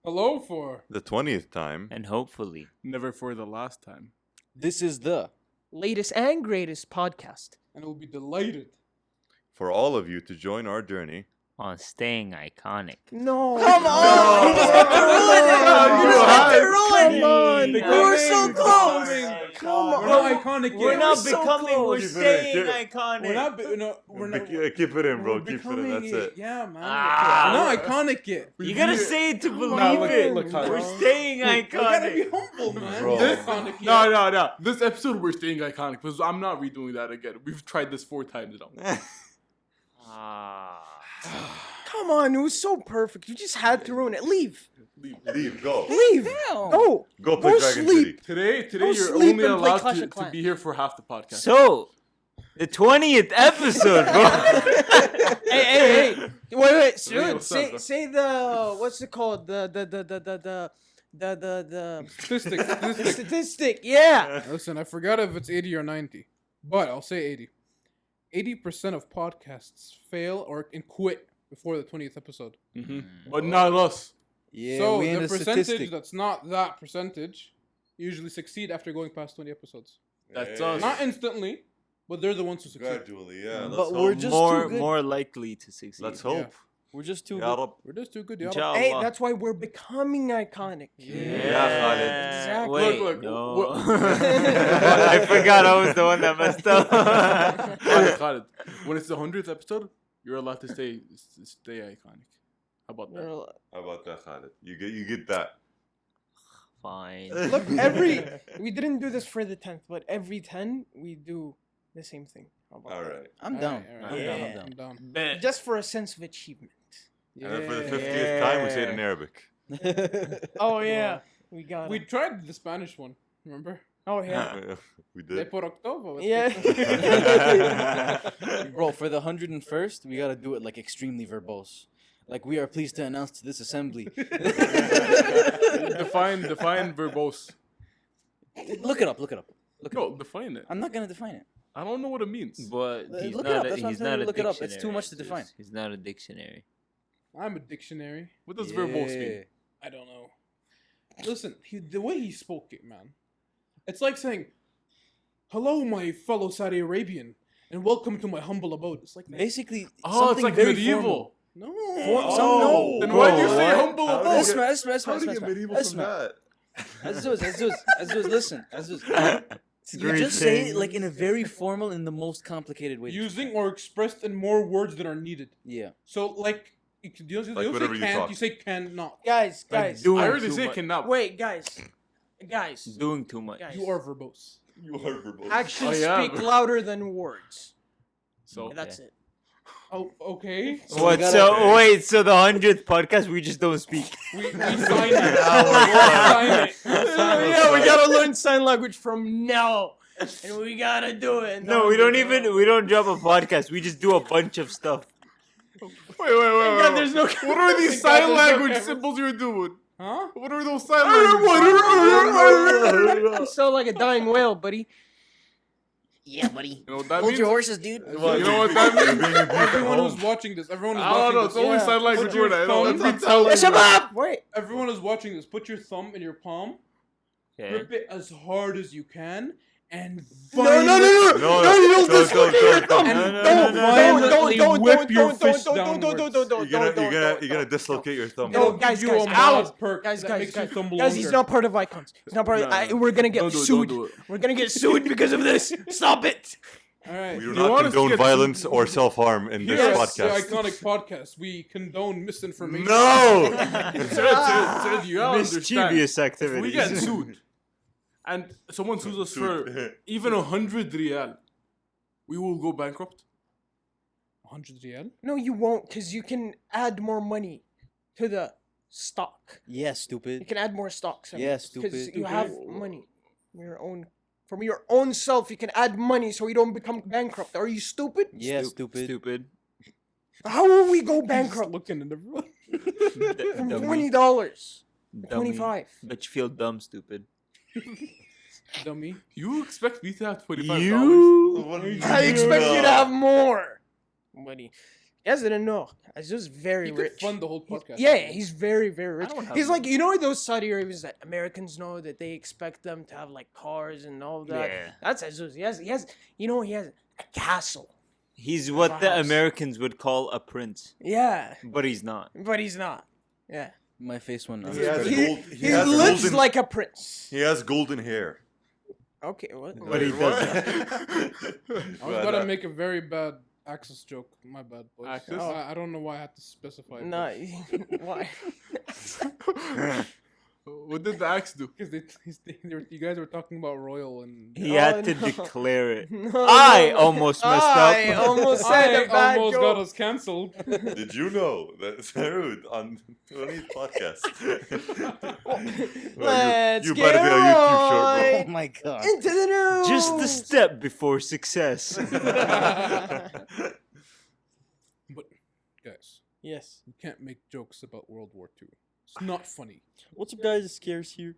Hello for the 20th time. And hopefully, never for the last time. This is the latest and greatest podcast. And we'll be delighted. For all of you to join our journey. on staying iconic. No. Come on! You just have to ruin it! You just have to ruin it! Come on. We were so close! Come on. We're not iconic yet. We're not so becoming, close. we're Keep it staying in. iconic. We're not. Keep it in, bro. we're Keep it in. becoming That's it. Yeah, man. Ah. We're not iconic yet. You gotta say it to believe on, it. look, We're look. staying We gotta be iconic. humble, man. Bro. We're not iconic yet. No. This episode we're staying iconic because I'm not redoing that again. We've tried this 4 times now. Ah. Come on. It was so perfect. You just had to ruin it. Leave. Leave. Go. Leave. Go. Go play Go Dragon sleep. Today Go you're sleep only and play allowed Clash to of Clans. be here for half the podcast. So, the 20th episode, bro. Hey. Wait. What's up, bro? Say the what's it called? The statistic. Yeah. Listen, I forgot if it's 80 or 90, but I'll say 80. 80% of podcasts fail or quit before the 20th episode. But not us. Yeah, So we in the a percentage statistic. that's not that percentage usually succeed after going past 20 episodes. That's us. Not instantly, but they're the ones who succeed. Gradually, yeah. But Let's we're hope. just more, too good. more likely to succeed. Let's hope. We're just too Ya good. Rab. We're just too good, y'all. Inshallah. Hey, that's why we're becoming iconic. Yeah, Exactly. Wait, Look, no. what- I forgot I was the one that messed up. Khalid, when it's the 100th episode, you're allowed to stay iconic. How about that? How about that, Khalid? You get that. Fine. Look, we didn't do this for the 10th, but every 10 we do the same thing. How about All that? right. I'm down. All right. Yeah. I'm down. Bet. Just for a sense of achievement. And then for the 50th time, we say it in Arabic. Oh yeah, we got We it. tried the Spanish one, remember? Oh yeah. We De did. por octavo. Yeah. Bro, for the 101st, we gotta do it like extremely verbose. Like, we are pleased to announce to this assembly. Define verbose. Look it up. No, define it. I'm not gonna define it. I don't know what it means. But Look he's it not up, a, that's what I'm he's telling not you, a look it up, dictionary. it's too much to define. He's not a dictionary. I'm a dictionary. What does verbose mean? Yeah. I don't know. Listen, the way he spoke it, man. It's like saying, "Hello, my fellow Saudi Arabian, and welcome to my humble abode." It's like that. Basically, Oh, something it's like very medieval. formal. No. No. Then Bro, why do you say what? humble? How do abode? you get- Esma. How do you get medieval from that? Azuz, listen. You just say it like in a very formal, in the most complicated way. Using or expressed in more words than are needed. Yeah. So, like, you don't Like say whenever you can't, talk. you say cannot. Guys. doing I already too say much. cannot. Wait, guys. Doing too much. Guys. You are verbose. You are verbose. Actions Oh, yeah. speak louder than words. So That's it. Oh, okay. So What? we So gotta- wait. So the 100th podcast, we just don't speak. We sign it. We sign it. Yeah, we gotta learn sign language from now, and we gotta do it. No, we don't even. We don't drop a podcast. We just do a bunch of stuff. wait. God, there's no. What are these God, sign there's no language camera. symbols you're doing? Huh? What are those sign language? You sound like a dying whale, buddy. Yeah, buddy. You know what that Hold means? your horses, dude. Well, you know what that means? Everyone who's watching this, everyone who's I don't watching know. this. It's only Yeah. sign language Put your word I know. thumb- Every time. Shut up! Wait. Everyone who's watching this, put your thumb in your palm, grip it as hard as you can, and No, violently, you don't don't, dislocate don't, your don't, thumb. no, and no, don't no, no, violently whip your fist downwards. You're gonna dislocate your thumb. No, It'll guys, give you a guys, mild ow. perk Guys, that guys, makes your guys, thumb guys, he's longer. not part of Icons. He's not part of. No. We're gonna get Don't do it, sued. don't do it. We're gonna get sued because of this. Stop it. All right. We do You not want us to condone get- violence or self-harm in this Yes, the podcast. iconic podcast. We condone misinformation. No! Said you gotta understand. Mischievous If activities. we get sued, and someone sues us for even 100 riyal, we will go bankrupt. 100 riyal? No, you won't, because you can add more money to the stock. Yeah, You stupid. can add more stocks. Yeah, Because stupid. you have money. From your own self, you can add money so you don't become bankrupt. Are you stupid? Yeah, stupid. Stupid. How will we go Bankrupt bankrupt looking at everyone. from Dummy. $20? Dummy. 25. But you feel dumb, stupid. Dummy. You expect me to have $25? You? I expect you to have more. Buddy. Yes, I don't know. Azuz very He could rich. fund the whole podcast. Yeah, he's very, very rich. don't have He's like, money. you know, those Saudi Arabians that Americans know that they expect them to have like cars and all that. Yeah. That's Azuz. He has, you know, he has a castle. He's what the Perhaps. Americans would call a prince, Yeah, but he's not. but he's not. Yeah, My face went. He has he, gold. he has lives golden, like a prince. He has golden hair. Okay, what? But he doesn't. I was gonna make a very bad Axis joke. My bad, boys. Axis? I don't know why I had to specify. No, why? What did the axe do? Because you guys were talking about royal and He Oh, had to no. declare it. No, I no. almost messed I up. almost said I a bad almost got joke. us cancelled. Did you know that Sarud on 20th podcast? Let's you get better be on YouTube short, bro. right Oh my god. into the news. Just the step before success. But guys, Yes. you can't make jokes about World War II. It's not funny. What's up, guys? Scares here.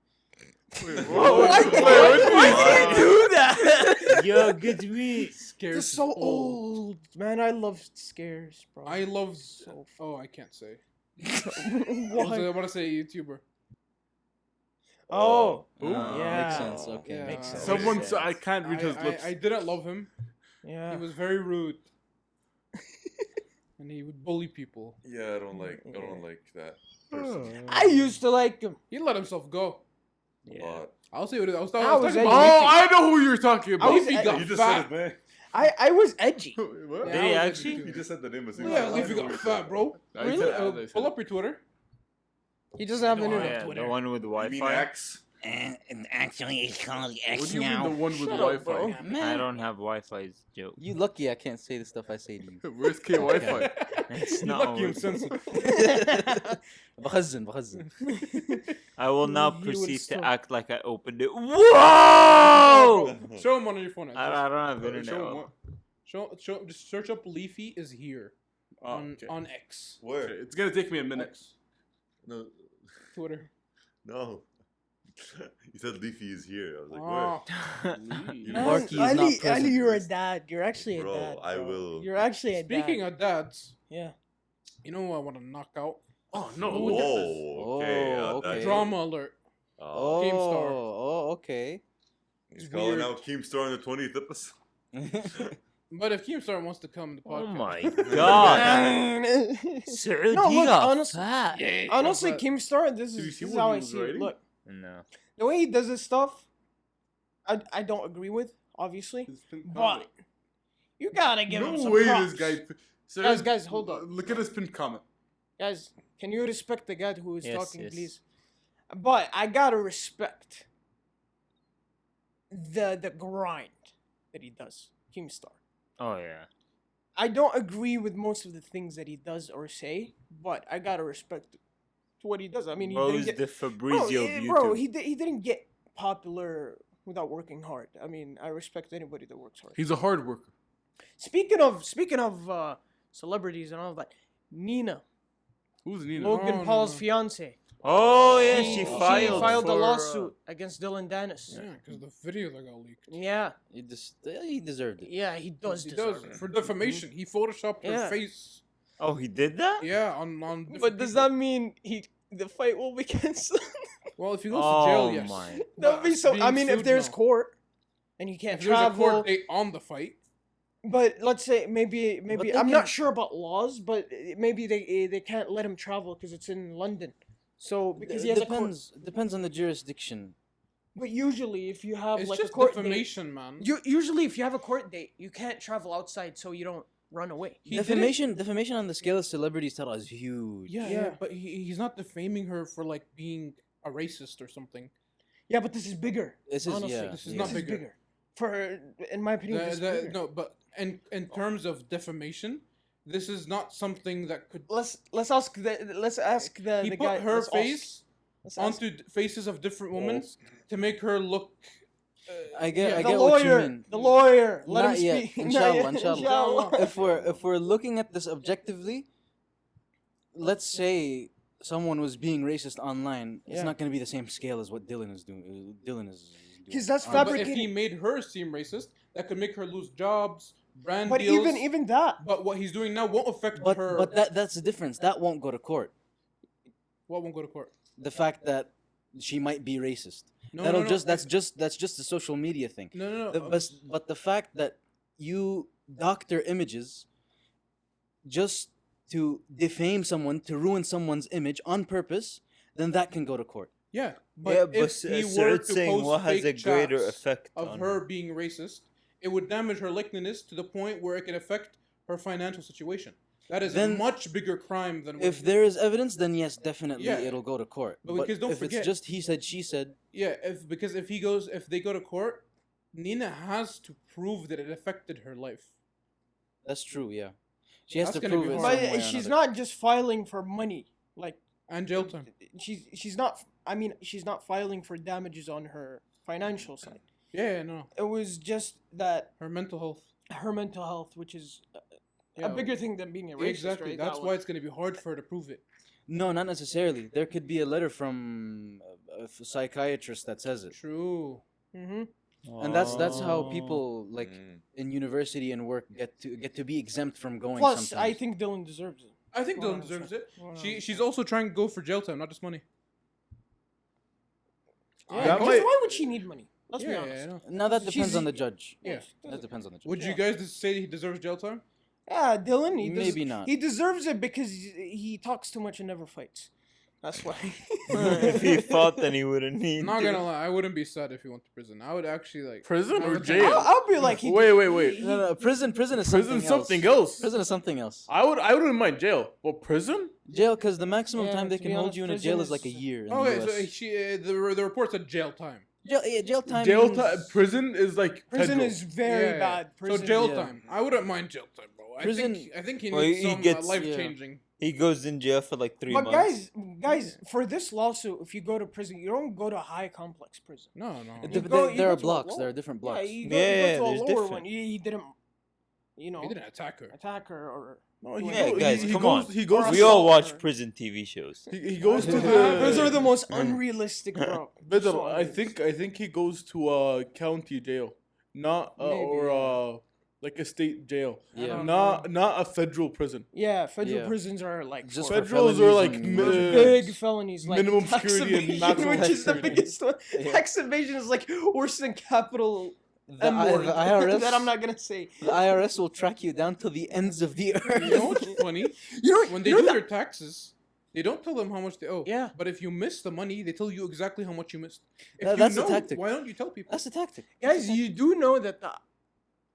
Why do you do that? Yo, good to meet. Scares They're is so old, man. I love scares, bro. I love. So Oh, I can't say. I Why? want to say YouTuber. Oh, Yeah. Makes sense. Yeah. Okay. Makes sense. Someone said I can't read his I, lips. I didn't love him. yeah. He was very rude. And he would bully people. Yeah, I don't like that person. I used to like him. He let himself go. A lot. I'll say what it is. I was I talking was about edgy. Oh, Leafy. I know who you're talking about. was- Leafy got You just fat. said his name. I was edgy. What? Yeah, Did I he was actually? edgy You too. just said the name. Yeah, Leafy got fat, bro. I Really? said- I said- Pull up your Twitter. He doesn't have I don't internet. have Yeah, Twitter. the one with You mean Wi-Fi. X? And actually, it's called What X do you mean the now. one with Shut up, Wi-Fi? bro. I Man, don't have Wi-Fi. It's a joke. you lucky I can't say the stuff I say to you. Where's K Wi-Fi? It's You're not lucky I'm working. sensitive. بخزن. I will now He would proceed still- to act like I opened it. Whoa! Show him one on your phone. I don't have Show internet. him one. Show. Just search up Leafy is here on X. Where? Okay, it's gonna take me a minute. X. No. Twitter. No. You said Leafy is here. I was like, Oh. You Man, Marky is not Ali, present. you're a dad. You're actually a Bro, dad. I will. You're actually a Speaking dad. of dads, Yeah. you know who I want to knock out? Oh no! Whoa. Look at this. Okay. Oh, okay. Drama alert. Oh. Keemstar. Oh, okay. He's calling weird. out Keemstar on the 20th episode. But if Keemstar wants to come to the Oh podcast, my god. no, Sir, look, honestly, Yeah, honestly, but- Keemstar, this Did you is, see this is what how he I was see it. writing? Look, No. the way he does his stuff, I don't agree with, obviously. His pinned But comment. you gotta give him No some way props. this guy. Sir, Guys, hold on. Look at his pinned comment. Guys, can you respect the guy who is Yes, talking, yes. please? But I gotta respect the grind that he does, Keemstar. Oh yeah. I don't agree with most of the things that he does or say, but I gotta respect to what he does. I mean, he Bro's didn't get, the Fabrizio of YouTube. bro, he didn't get popular without working hard. I mean, I respect anybody that works hard. He's a hard worker. Speaking of celebrities and all that, Nina, Who's Nina? Logan no, Paul's no. fiance. Oh yeah, She she filed. filed a for, lawsuit against Dillon Danis. Yeah, because the video that got leaked. Yeah, He deserved it. yeah, he does He deserve does it. for defamation. He photoshopped Yeah. her face. Oh, he did that? Yeah, on. But different does people. that mean the fight will be cancelled? Well, if he goes Oh to jail, yes. my. That would be so. Being I mean, if sued, there's no. court and you can't If there's a travel, court date on the fight, but let's say maybe they I'm can- not sure about laws, but maybe they can't let him travel because it's in London. So because he has a court. Depends on the jurisdiction. But usually, if you have it's like just a court date, defamation, man. usually if you have a court date, you can't travel outside, so you don't run away. He didn't- Defamation on the scale of celebrity status is huge. Yeah, but he's not defaming her for like being a racist or something. Yeah, but this is bigger. This is honestly. yeah. This is yeah. not This is bigger. bigger. For in my opinion, this is bigger. No, but in terms of defamation, this is not something that could. Let's ask the He the put guy. her let's ask- face let's ask onto faces of different women to make her look. I get yeah, I the get what you lawyer. mean. The lawyer. Let Not him yet. speak. Not Inshallah, yet. inshallah. If we're looking at this objectively, let's say someone was being racist online, it's Yeah. not going to be the same scale as what Dylan is doing. Dylan is doing. 'Cause that's But if he fabricated. made her seem racist, that could make her lose jobs, brand But deals. even that, But what he's doing now won't affect her. But that's the difference. That won't go to court. What won't go to court? The fact that she might be racist. No, That'll no, no. just that's just a social media thing. No, no, no. But the fact that you doctor images just to defame someone, to ruin someone's image on purpose, then that can go to court. yeah, but Yeah, if but he so were it's to saying post what has a fake greater chats effect of on her being racist, it would damage her likeness to the point where it could affect her financial situation. That is a Then much bigger crime than. If there is evidence, then yes, definitely Yeah. it'll go to court. But because don't if forget- it's just he said, she said, Yeah, if they go to court, Nina has to prove that it affected her life. that's true. Yeah, she has That's to gonna prove be it. hard. some way but or she's another. not just filing for money. Like And jail time. she's not. I mean, she's not filing for damages on her financial side. Yeah, no. It was just that Her mental health. her mental health, which is Yeah, a bigger thing than being a racist, exactly. right? That's That why one. it's going to be hard for her to prove it. No, not necessarily. There could be a letter from a psychiatrist that says it, True. Mm-hmm. and that's how people like Mm. in university and work get to be exempt from going. Plus, I sometimes. think Dylan deserves it. I think Dylan 100%. deserves it. Wow. She's also trying to go for jail time, not just money. Yeah, That because might- why would she need money? Let's be Yeah, honest. yeah, I know. Now that depends She's- on the judge. Yeah. That depends on the judge. Would you guys say he deserves jail time? Yeah, Dylan. Maybe not. He deserves it because he talks too much and never fights. That's why. if he fought, then he wouldn't need. I'm not to. gonna lie, I wouldn't be sad if he went to prison. I would actually like Prison I or would jail? I'll be like, Wait. No, prison is Prison something something else. else. Prison is something else. I wouldn't mind jail, but prison? Jail, because the maximum Yeah, time they to can be hold honest, you in a prison jail is like a is- year. In Okay, the so US. the report said jail time. Jail time. Jail means- time. Prison is like prison federal. is very Yeah. bad. Prison, So jail yeah. time. I wouldn't mind jail time, bro. Prison- I think he Well, needs he some gets- life changing. He goes in jail for like 3 But months. guys, for this lawsuit, if you go to prison, you don't go to high complex prison. No. Th- You th- go- you there go are to a blocks. low- There are different Yeah, blocks. you go, Yeah, you go to a there's lower different. one. He didn't, He didn't attack her. attack her or. No, Yeah, guys, he come goes, on. He goes. Or We all assault watch her. prison TV shows. He goes to Those are the. the most unrealistic, bro. But So I think he goes to county jail, not Maybe, or like a state jail. Yeah. Not a federal prison. Yeah, federal Yeah. prisons are like Just for for Federals are like felonies those and- big felonies, like minimum tax security and evasion, maximum which is the security. biggest one. Yeah. Tax evasion is like worse than capital The, M I- word the IRS. that I'm not gonna say. The IRS will track you down to the ends of the earth. You know what's funny? You know, When they you know do that- their taxes, they don't tell them how much they owe. Yeah. But if you miss the money, they tell you exactly how much you missed. If That- you that's the know, tactic. why don't you tell people? That's the tactic. guys, you do know that the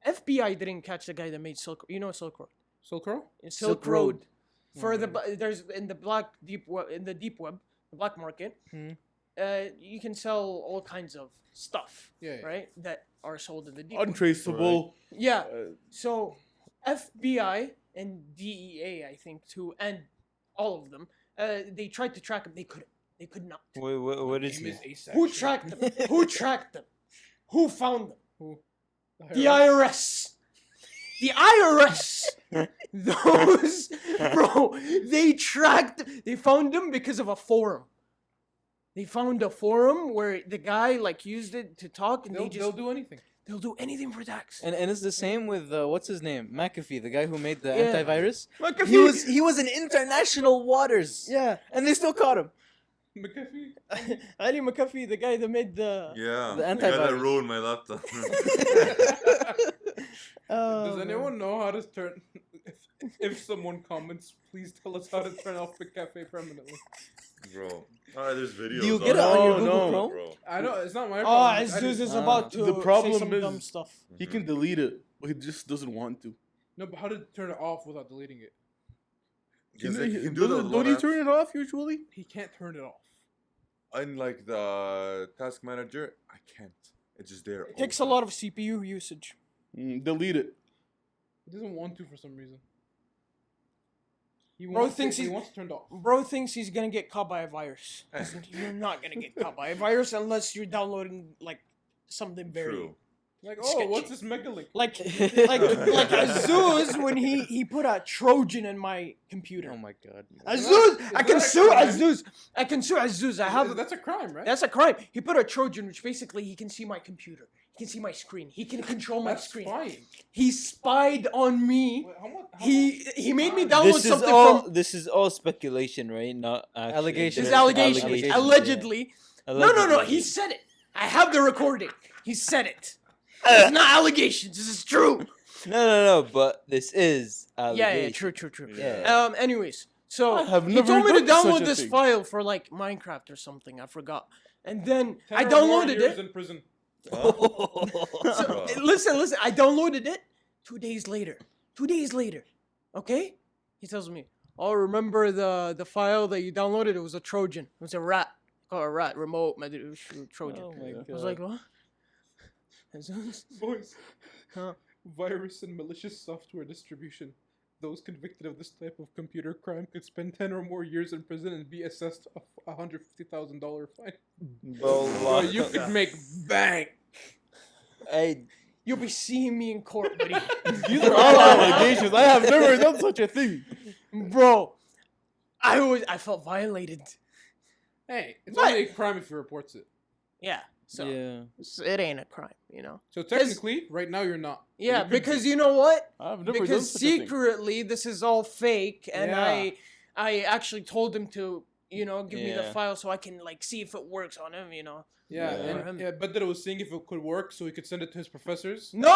FBI didn't catch the guy that made Silk. You know Silk Road. Silk Road? It's Silk Silk Road. Road. For there's in the deep web, the black market. Hmm. You can sell all kinds of stuff, Yeah. right? That are sold in the deep web. Untraceable. Yeah. Uh, So FBI and DEA, I think too, and all of them, they tried to track him. They couldn't. They could not. Wait, what is Name he? is ASAP. Who tracked them? Who tracked them? Who found them? Who? The IRS. The IRS. Those, bro, they tracked. They found them because of a forum. They found a forum where the guy like used it to talk, and They'll they'll do anything. do anything for tax. And it's the same with what's his name, McAfee, the guy who made the Yeah. antivirus. McAfee- He was in international waters. Yeah, And they still caught him. McAfee? Ali McAfee, the guy that made the. Yeah. The The guy that antivirus. ruined my laptop. Does anyone know how to turn... if someone comments, please tell us how to turn off McAfee permanently. Bro. Alright, there's videos. Do you get it on your Google no, Chrome? Bro. I know, it's not my Oh, problem. I Aziz just- is about to The problem say some is- dumb stuff. He can delete it, but he just doesn't want to. No, but how to turn it off without deleting it? He's like, he can do that with a lot Don't you of turn it off usually? He can't turn it off. Unlike the task manager, I can't. It's just there. It takes a lot of CPU usage. Delete it. He doesn't want to for some reason. He Bro wants thinks he he's- wants it turned off. Bro thinks he's gonna get caught by a virus. You're not gonna get caught by a virus unless you're downloading like something very True. Like, Sketchy. what's this megalink? like like Azuz when he put a Trojan in my computer. Oh my god. Azuz, Is I can that a sue crime? Azuz. I can sue Azuz. I have That's a crime, right? that's a crime. He put a Trojan, which basically he can see my computer. He can see my screen. He can control my That's screen. fine. He spied on me. Wait, He made me much download This is something all. from This is all speculation, right? Not actually. Allegations. his There's allegations. yeah. Allegedly. No. He said it. I have the recording. He said it. It's not allegations. This is true. No. But this is Yeah, allegation. true. Yeah. Anyways, so I have he never told me to done such download a this thing. file for like Minecraft or something. I forgot. And then I 10 or more downloaded years it. in prison. So, listen. I downloaded it 2 days later. 2 days later. Okay? He tells me, "Oh, remember the file that you downloaded? It was a Trojan. It was a rat. Called a rat remote Trojan." Oh my I was like, "What?" Boys. Huh? Virus and malicious software distribution. Those convicted of this type of computer crime could spend 10 or more years in prison and be assessed a $150,000 fine. Bro, you could make bank. Hey, You'll be seeing me in court, buddy. These are all allegations. I have never done such a thing. Bro, I felt violated. Hey, it's What? only a crime if he reports it. Yeah. So Yeah. it ain't a crime, you know. So technically, right now you're not. Yeah, You could because be. you know what? I've never done Because such a thing. secretly this is all fake, and Yeah. I actually told him to, give me the Yeah. file so I can like see if it works on him, you know. Yeah, Yeah. and but that it was seeing if it could work so he could send it to his professors. No!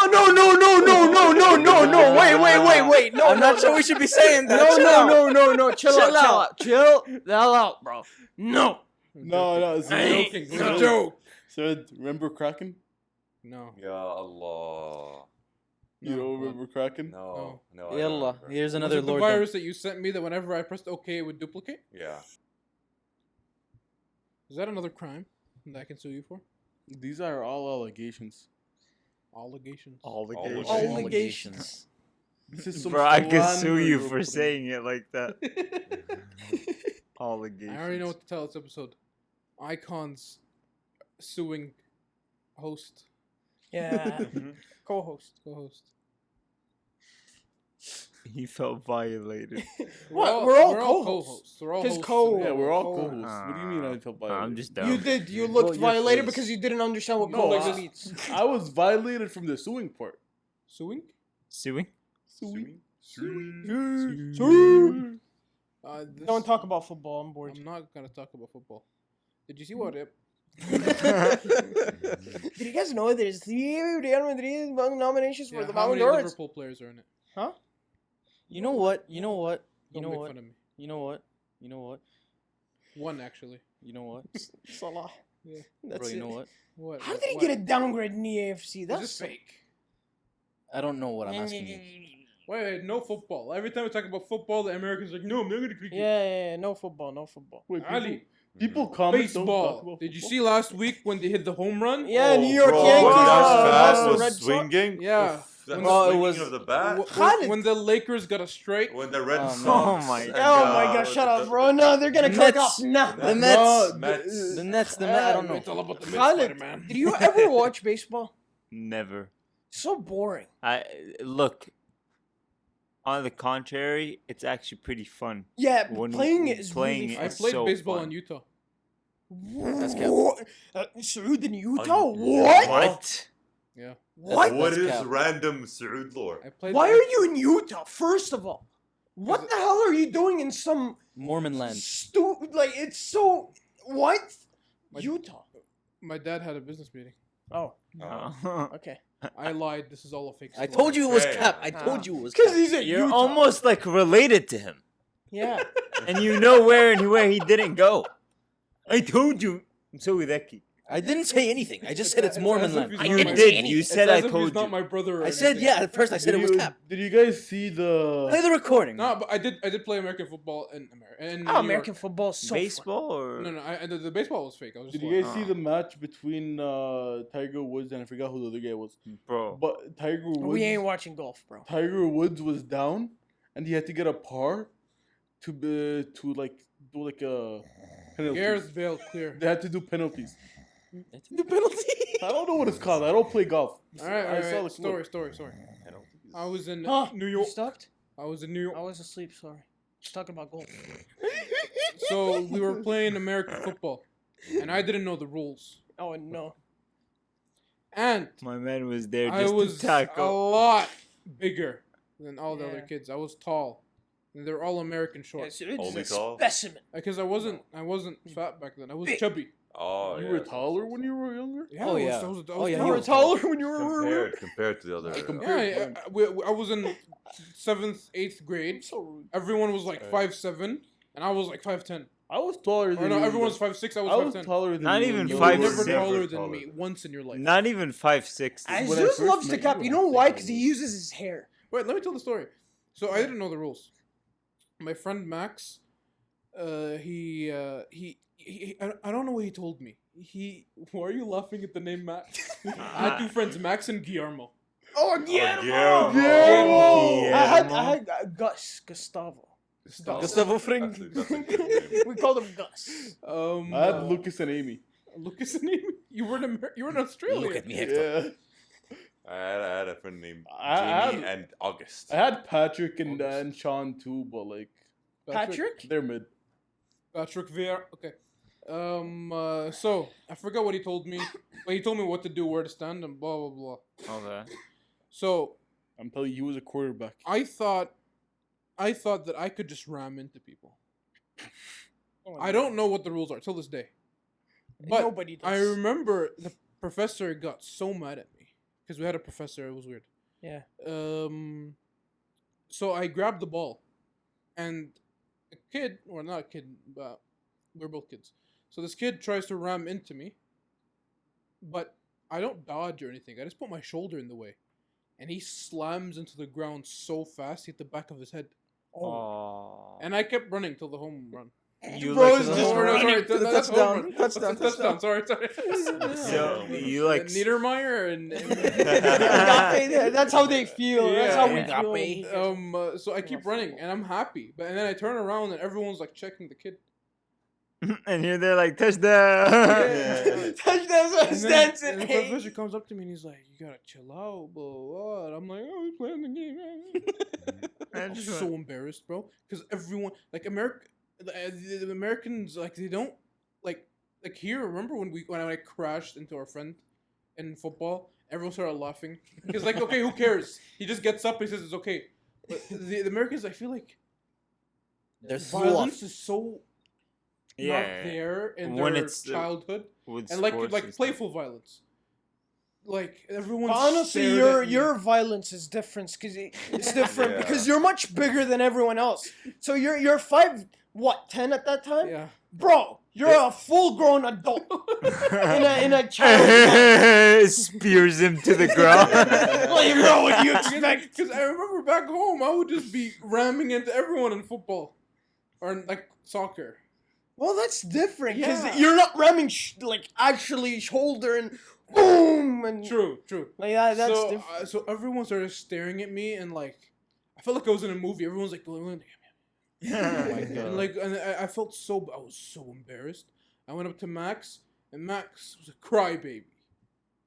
Wait! No, I'm not sure we should be saying that. Chill out. No! Chill out. Chill the hell out, bro. No. No, it's I a ain't- joke. It's a joke. So, remember Kraken? No. Ya Allah. You don't remember Kraken? No. I don't Yalla. remember. Here's Was another it the Lord. virus that you sent me that whenever I pressed OK it would duplicate? Yeah. Is that another crime that I can sue you for? These are all allegations. Allegations. Allegations. This is some Bro, I can slander sue you you're for putting. saying it like that. I Allegations. already know what to tell this episode. Icons suing host. Yeah. Co-host. Co-host. He felt violated. What? We're all co-hosts. co-hosts. We're all 'Cause hosts. co- Yeah, we're all Oh. co-hosts. What do you mean I felt violated? I'm just dumb. You did. You Well, looked your violated face. because you didn't understand what No, co-host I- means. I was violated from the suing part. Suing? Suing? Suing. Don't talk about football. I'm bored. I'm not gonna talk about football. Did you see what it? Did you guys know there's 3 Real Madrid nominations for the how Ballon many d'Or? Liverpool players are in it? You know what? Don't make fun of me. You know what? One actually. You know what? Salah. Yeah. That's Bro, you it. know what? What? How what- did he what? get a downgrade in the AFC? Is That's this fake? I don't know what I'm asking you. Wait, no football. Every time we talk about football, the Americans are like, no, I'm not gonna cricket. Yeah. No football. Wait, Ali, people comment. Don't talk baseball. about Did you football. see last week when they hit the home run? Yeah, New York bro, Yankees that versus bat Boston was Red Sox. swinging. Yeah. Oof, that Well, swinging it was- of the bat. Khaled. When the Lakers got a strike. When the Red Oh, Sox. no. Oh my and, Oh my God! Shut up, bro. No, they're gonna The click Mets. off. Nah. The Mets. Mets. The Nets. I don't know. It's all about the Mets, Khaled, Spider-Man. did you ever watch baseball? Never. So boring. Look. On the contrary, it's actually pretty fun. Yeah, When playing it is playing really it fun. I It's played so baseball fun. in Utah. That's cap. Saud in Utah? Oh, What? What? Yeah. What? What That's is cap. random Saud lore? I played. Why are you in Utah? First of all, what the hell are you doing in some Mormon land. like it's so what? My- Utah. My dad had a business meeting. Oh, Oh. okay. I lied. This is all a fake I story. told you it was Okay. cap. I told you it was Because cap. he's at You're Utah. almost like related to him. Yeah. And you know where he didn't go. I told you. So Hideki. I didn't say anything. I just said it's It's Mormon as if land. he's I not You my- did. You It's said as I if he's told not you. my brother. Or I said anything. yeah. At first I said it was cap. Did you guys see the? Play the recording. No, but I did play American football in America. In Oh, New American York. football is so fun. Baseball or No, the baseball was fake. I was just Did you guys lying. see the match between Tiger Woods and I forgot who the other guy was? bro? But Tiger Woods. We ain't watching golf, bro. Tiger Woods was down, and he had to get a par to do like a penalty. Gareth Bale clear. They had to do penalties. The penalty. I don't know what it's called. I don't play golf. All right, I saw the story. clip. I was in Huh? New You York. stuck? I was in New York. I was asleep. Sorry. Just talking about golf. So we were playing American football, and I didn't know the rules. Oh no. And My man was there I just was to a tackle. lot bigger than all the other Yeah. kids. I was tall. And they're all American Yeah, short. Saeed's Only a tall? specimen. Because I wasn't fat back then. I was Big. chubby. Oh, You yeah, were so- taller so- when you were younger. Yeah, Oh, I was, yeah. I was, I Oh, was yeah, You he were was taller when you were. compared to the other. I was in 7th, 8th grade. Everyone was like 5'7", and I was like 5'10". I was taller Or than no, you. everyone was in 5'6", I the- I was was 5'10". taller than Not you. even in the- You were five, never six. taller than Taller. me once in your life. Not even 5'6". I When I just first loves to met cap. you, You I know think why? I Because he was- uses his hair. Wait, let me tell the story. So I didn't know the rules. My friend Max, I don't know what he told me. Why are you laughing at the name Max? I had two friends, Max and Guillermo. Oh, Guillermo! Guillermo. I had Guillermo. Gustavo. Gustavo Fring. That's a good name. We called him Gus. I had Lucas and Amy. Lucas and Amy. You were in Australia. Look at me, Hector. Yeah. I had a friend named I Jamie had- and August. I had Patrick and Sean too, but like Patrick? they're mid. Patrick VR. Okay. So I forgot what he told me, but he told me what to do, where to stand, and blah blah blah. Okay. So I'm telling you, he was a quarterback. I thought that I could just ram into people. I don't know what the rules are till this day. But Nobody does. I remember the professor got so mad at me because we had a professor. It was weird. Yeah. So I grabbed the ball, and a kid, or not a kid, but we're both kids. So this kid tries to ram into me, but I don't dodge or anything. I just put my shoulder in the way, and he slams into the ground so fast, he hit the back of his head. Oh. And I kept running till the home run. You Bro like is the just whole- no, running to the that's home touchdown. run. Touchdown, That's touchdown. Sorry. So you like Niedermeyer and That's how they feel. That's how we Agape. feel. so I keep running and I'm happy, but and then I turn around and everyone's like checking the kid. and you're there like touchdown. Touchdowns And then, stands and in the eight. professor comes up to me and he's like, "You gotta chill out, blah blah." blah. And I'm like, "Oh, he's playing the game." I'm so embarrassed, bro, because everyone like the Americans like they don't like here. Remember when I crashed into our friend in football? Everyone started laughing because like, okay, who cares? He just gets up and he says it's okay. But the Americans, I feel like They're violence is so Yeah. not there in When their it's, childhood With and like sports and stuff. playful violence. Like everyone's Honestly, stared at me. your violence is different because it's different Yeah. because you're much bigger than everyone else. So you're 5'10" at that time, yeah. bro. You're a full grown adult in a child. Spears him to the ground. Like, bro, what do you expect? Because I remember back home, I would just be ramming into everyone in football or in, like soccer. Well, that's different because Yeah. you're not ramming like actually shoulder and boom and True. like that. That's so, different. so everyone started staring at me and like, I felt like I was in a movie. Everyone's like, and like, and I felt I was so embarrassed. I went up to Max, and Max was a crybaby.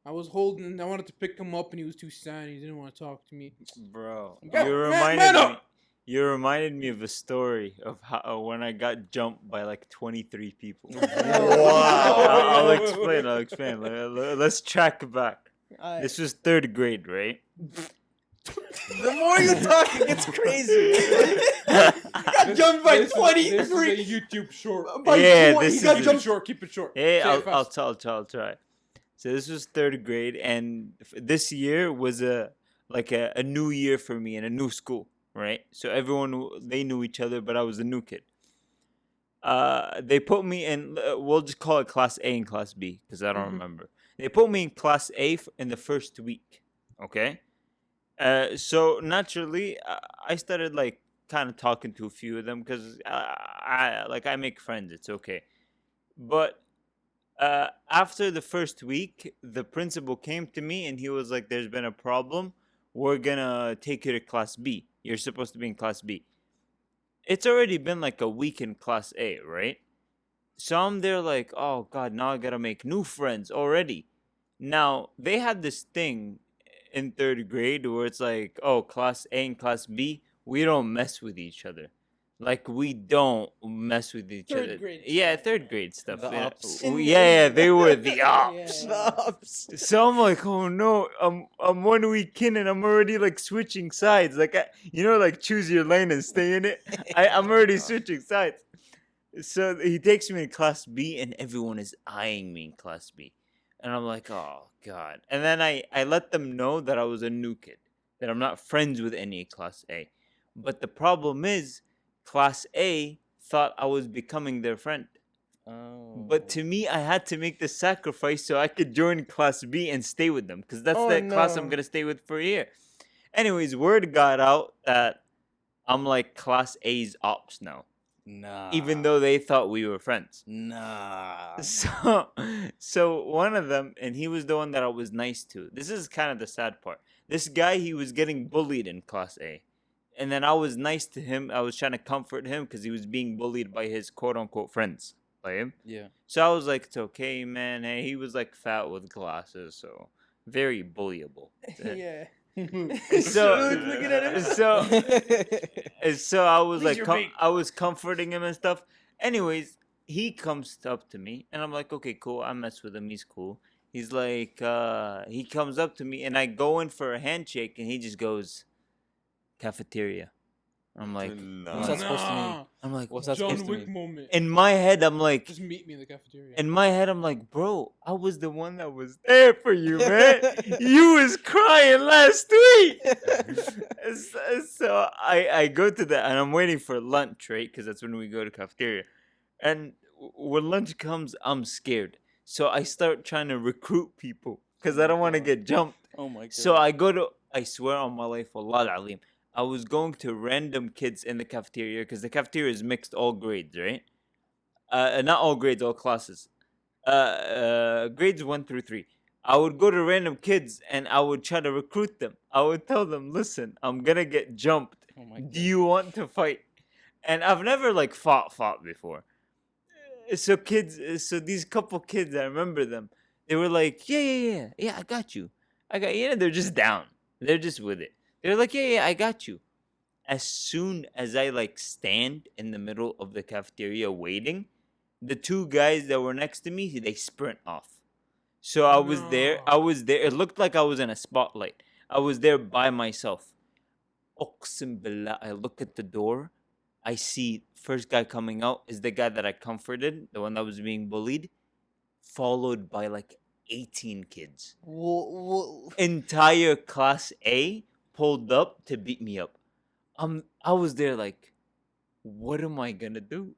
I wanted to pick him up, and he was too sad. He didn't want to talk to me. Bro, Go, you man reminded me. up! You reminded me of a story of how when I got jumped by like 23 people. I'll explain. Let's track back. This was 3rd grade, right? The more you talk, it gets crazy. Got jumped by This is 23. a YouTube short. Yeah, He this got is- jumped. Keep it short. Hey, Say it I'll fast. try. So this was 3rd grade, and this year was a new year for me in a new school, right? So they knew each other, but I was a new kid. They put me in. We'll just call it Class A and Class B because I don't remember. They put me in Class A in the first week. Okay. So naturally, I started like kind of talking to a few of them because I make friends. It's okay, but after the first week, the principal came to me and he was like, "There's been a problem. We're gonna take you to Class B. You're supposed to be in Class B." It's already been like a week in Class A, right? So I'm there like, oh God, now I gotta make new friends already. Now they had this thing in 3rd grade where it's like, oh, Class A and Class B, we don't mess with each other. Like we don't mess with each Third other. grade Yeah, stuff. third grade stuff. The yeah. ops. Yeah, they were the ops. Yeah. So I'm like, oh no, I'm 1 week in and I'm already like switching sides. Like like choose your lane and stay in it. I'm already switching sides. So he takes me in class B and everyone is eyeing me in class B. And I'm like, oh God. And then I let them know that I was a new kid, that I'm not friends with any class A. But the problem is, class A thought I was becoming their friend. Oh. But to me, I had to make the sacrifice so I could join class B and stay with them because that's Oh, the class I'm no. gonna stay with for a year. Anyways, word got out that I'm like class A's ops now, Nah. even though they thought we were friends. Nah. So one of them, and he was the one that I was nice to. This is kind of the sad part. This guy, he was getting bullied in class A. And then I was nice to him. I was trying to comfort him because he was being bullied by his quote unquote friends. By him. Yeah. So I was like, it's okay, man. Hey, he was like fat with glasses, so very bullyable. Yeah. So, Looking at him. so I was Raise like, your bait. I was comforting him and stuff. Anyways, he comes up to me, and I'm like, okay, cool. I mess with him. He's cool. He's like, he comes up to me, and I go in for a handshake, and he just goes, cafeteria. I'm like, What's that supposed to mean? I'm like, What's that John supposed to Wick mean? moment. in my head, I'm like, Just meet me in the cafeteria. in my head, I'm like, bro, I was the one that was there for you, man. You was crying last week. So I go to that, and I'm waiting for lunch, right? Because that's when we go to cafeteria. And when lunch comes, I'm scared. So I start trying to recruit people because I don't want to get jumped. Oh my god. So I swear on my life, Allah Alim, I was going to random kids in the cafeteria because the cafeteria is mixed all grades, right? Not all grades, all classes. Grades 1 through 3. I would go to random kids and I would try to recruit them. I would tell them, listen, I'm gonna get jumped. Oh my Do you want to fight? And I've never like fought before. So these couple kids, I remember them. They were like, yeah, I got you. They're just down. They're just with it. They're like, yeah, I got you. As soon as I like stand in the middle of the cafeteria waiting, the two guys that were next to me, they sprint off. So I was there. It looked like I was in a spotlight. I was there by myself. Uqsim billah, I look at the door. I see first guy coming out is the guy that I comforted, the one that was being bullied, followed by like 18 kids. Entire class A pulled up to beat me up. I was there like, what am I gonna do?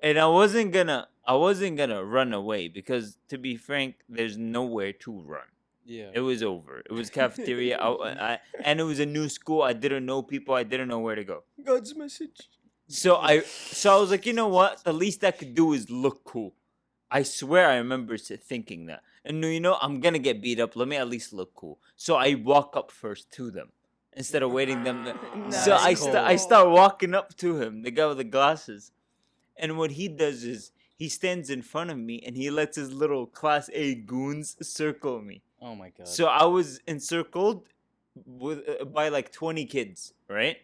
And I wasn't gonna run away because, to be frank, there's nowhere to run. Yeah. It was over. It was cafeteria, and it was a new school. I didn't know people. I didn't know where to go. God's message. So I was like, you know what? The least I could do is look cool. I swear I remember thinking that. And I'm gonna get beat up. Let me at least look cool. So I walk up first to them instead of waiting them. So I start walking up to him, the guy with the glasses. And what he does is he stands in front of me and he lets his little class A goons circle me. Oh my god. So I was encircled by like 20 kids, right?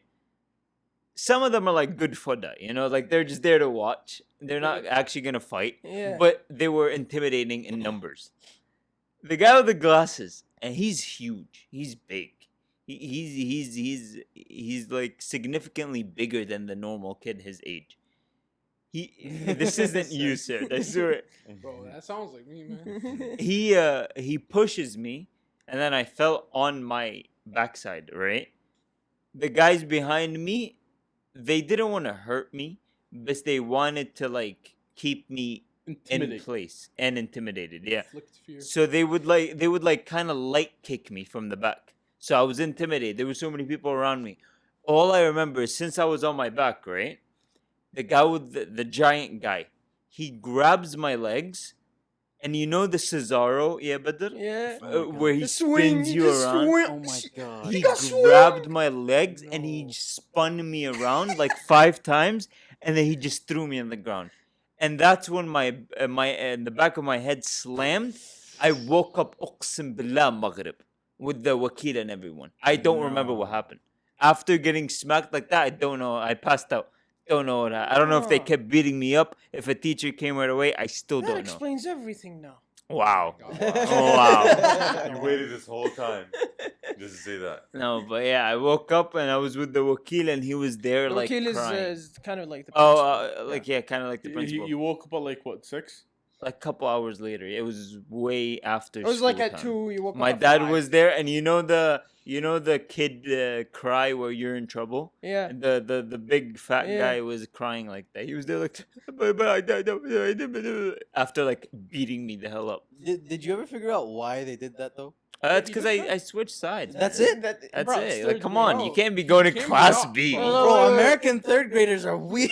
Some of them are like good fodder, like they're just there to watch. They're not actually gonna fight, Yeah. but they were intimidating in numbers. The guy with the glasses, and he's huge. He's big. He's like significantly bigger than the normal kid his age. This isn't you, sir. I swear. Bro, that sounds like me, man. He pushes me, and then I fell on my backside, right? The guys behind me, they didn't want to hurt me, but they wanted to like keep me in place and intimidated. Yeah. Inflict fear. So they would kind of light kick me from the back. So I was intimidated. There were so many people around me. All I remember is since I was on my back, right? The guy with the giant guy, he grabs my legs, and the Cesaro, yeah, Badr? Yeah. Where he The swing, spins he you just around. swing- Oh my god. He got grabbed my legs and he No. spun me around like 5 times, and then he just threw me on the ground. And that's when my the back of my head slammed. I woke up, uqsim billah, maghrib, with the wakil and everyone. I don't remember what happened. after getting smacked like that, I don't know. I passed out. Don't know what I don't know if they Ah. kept beating me up. If a teacher came right away, I still That don't know. explains everything now. Wow. Wow. You waited this whole time just to say that. No, but yeah, I woke up and I was with the wakil and he was there The like wakil crying. is kind of like the principal. Oh, like yeah, kind of like the principal. You woke up at like what, 6? Like a couple hours later, it was way after. It was like school at time. 2, you woke My up at dad 5. was there, and you know the kid cry where you're in trouble. Yeah. And the big fat Yeah. guy was crying like that. He was there like after like beating me the hell up. Did you ever figure out why they did that though? That's because I switched sides. That's man. it? That's Bro, it. it's Like, third come grade. on, you Bro, can't be going to can't be class not- B. Bro, Bro, American third graders are weird.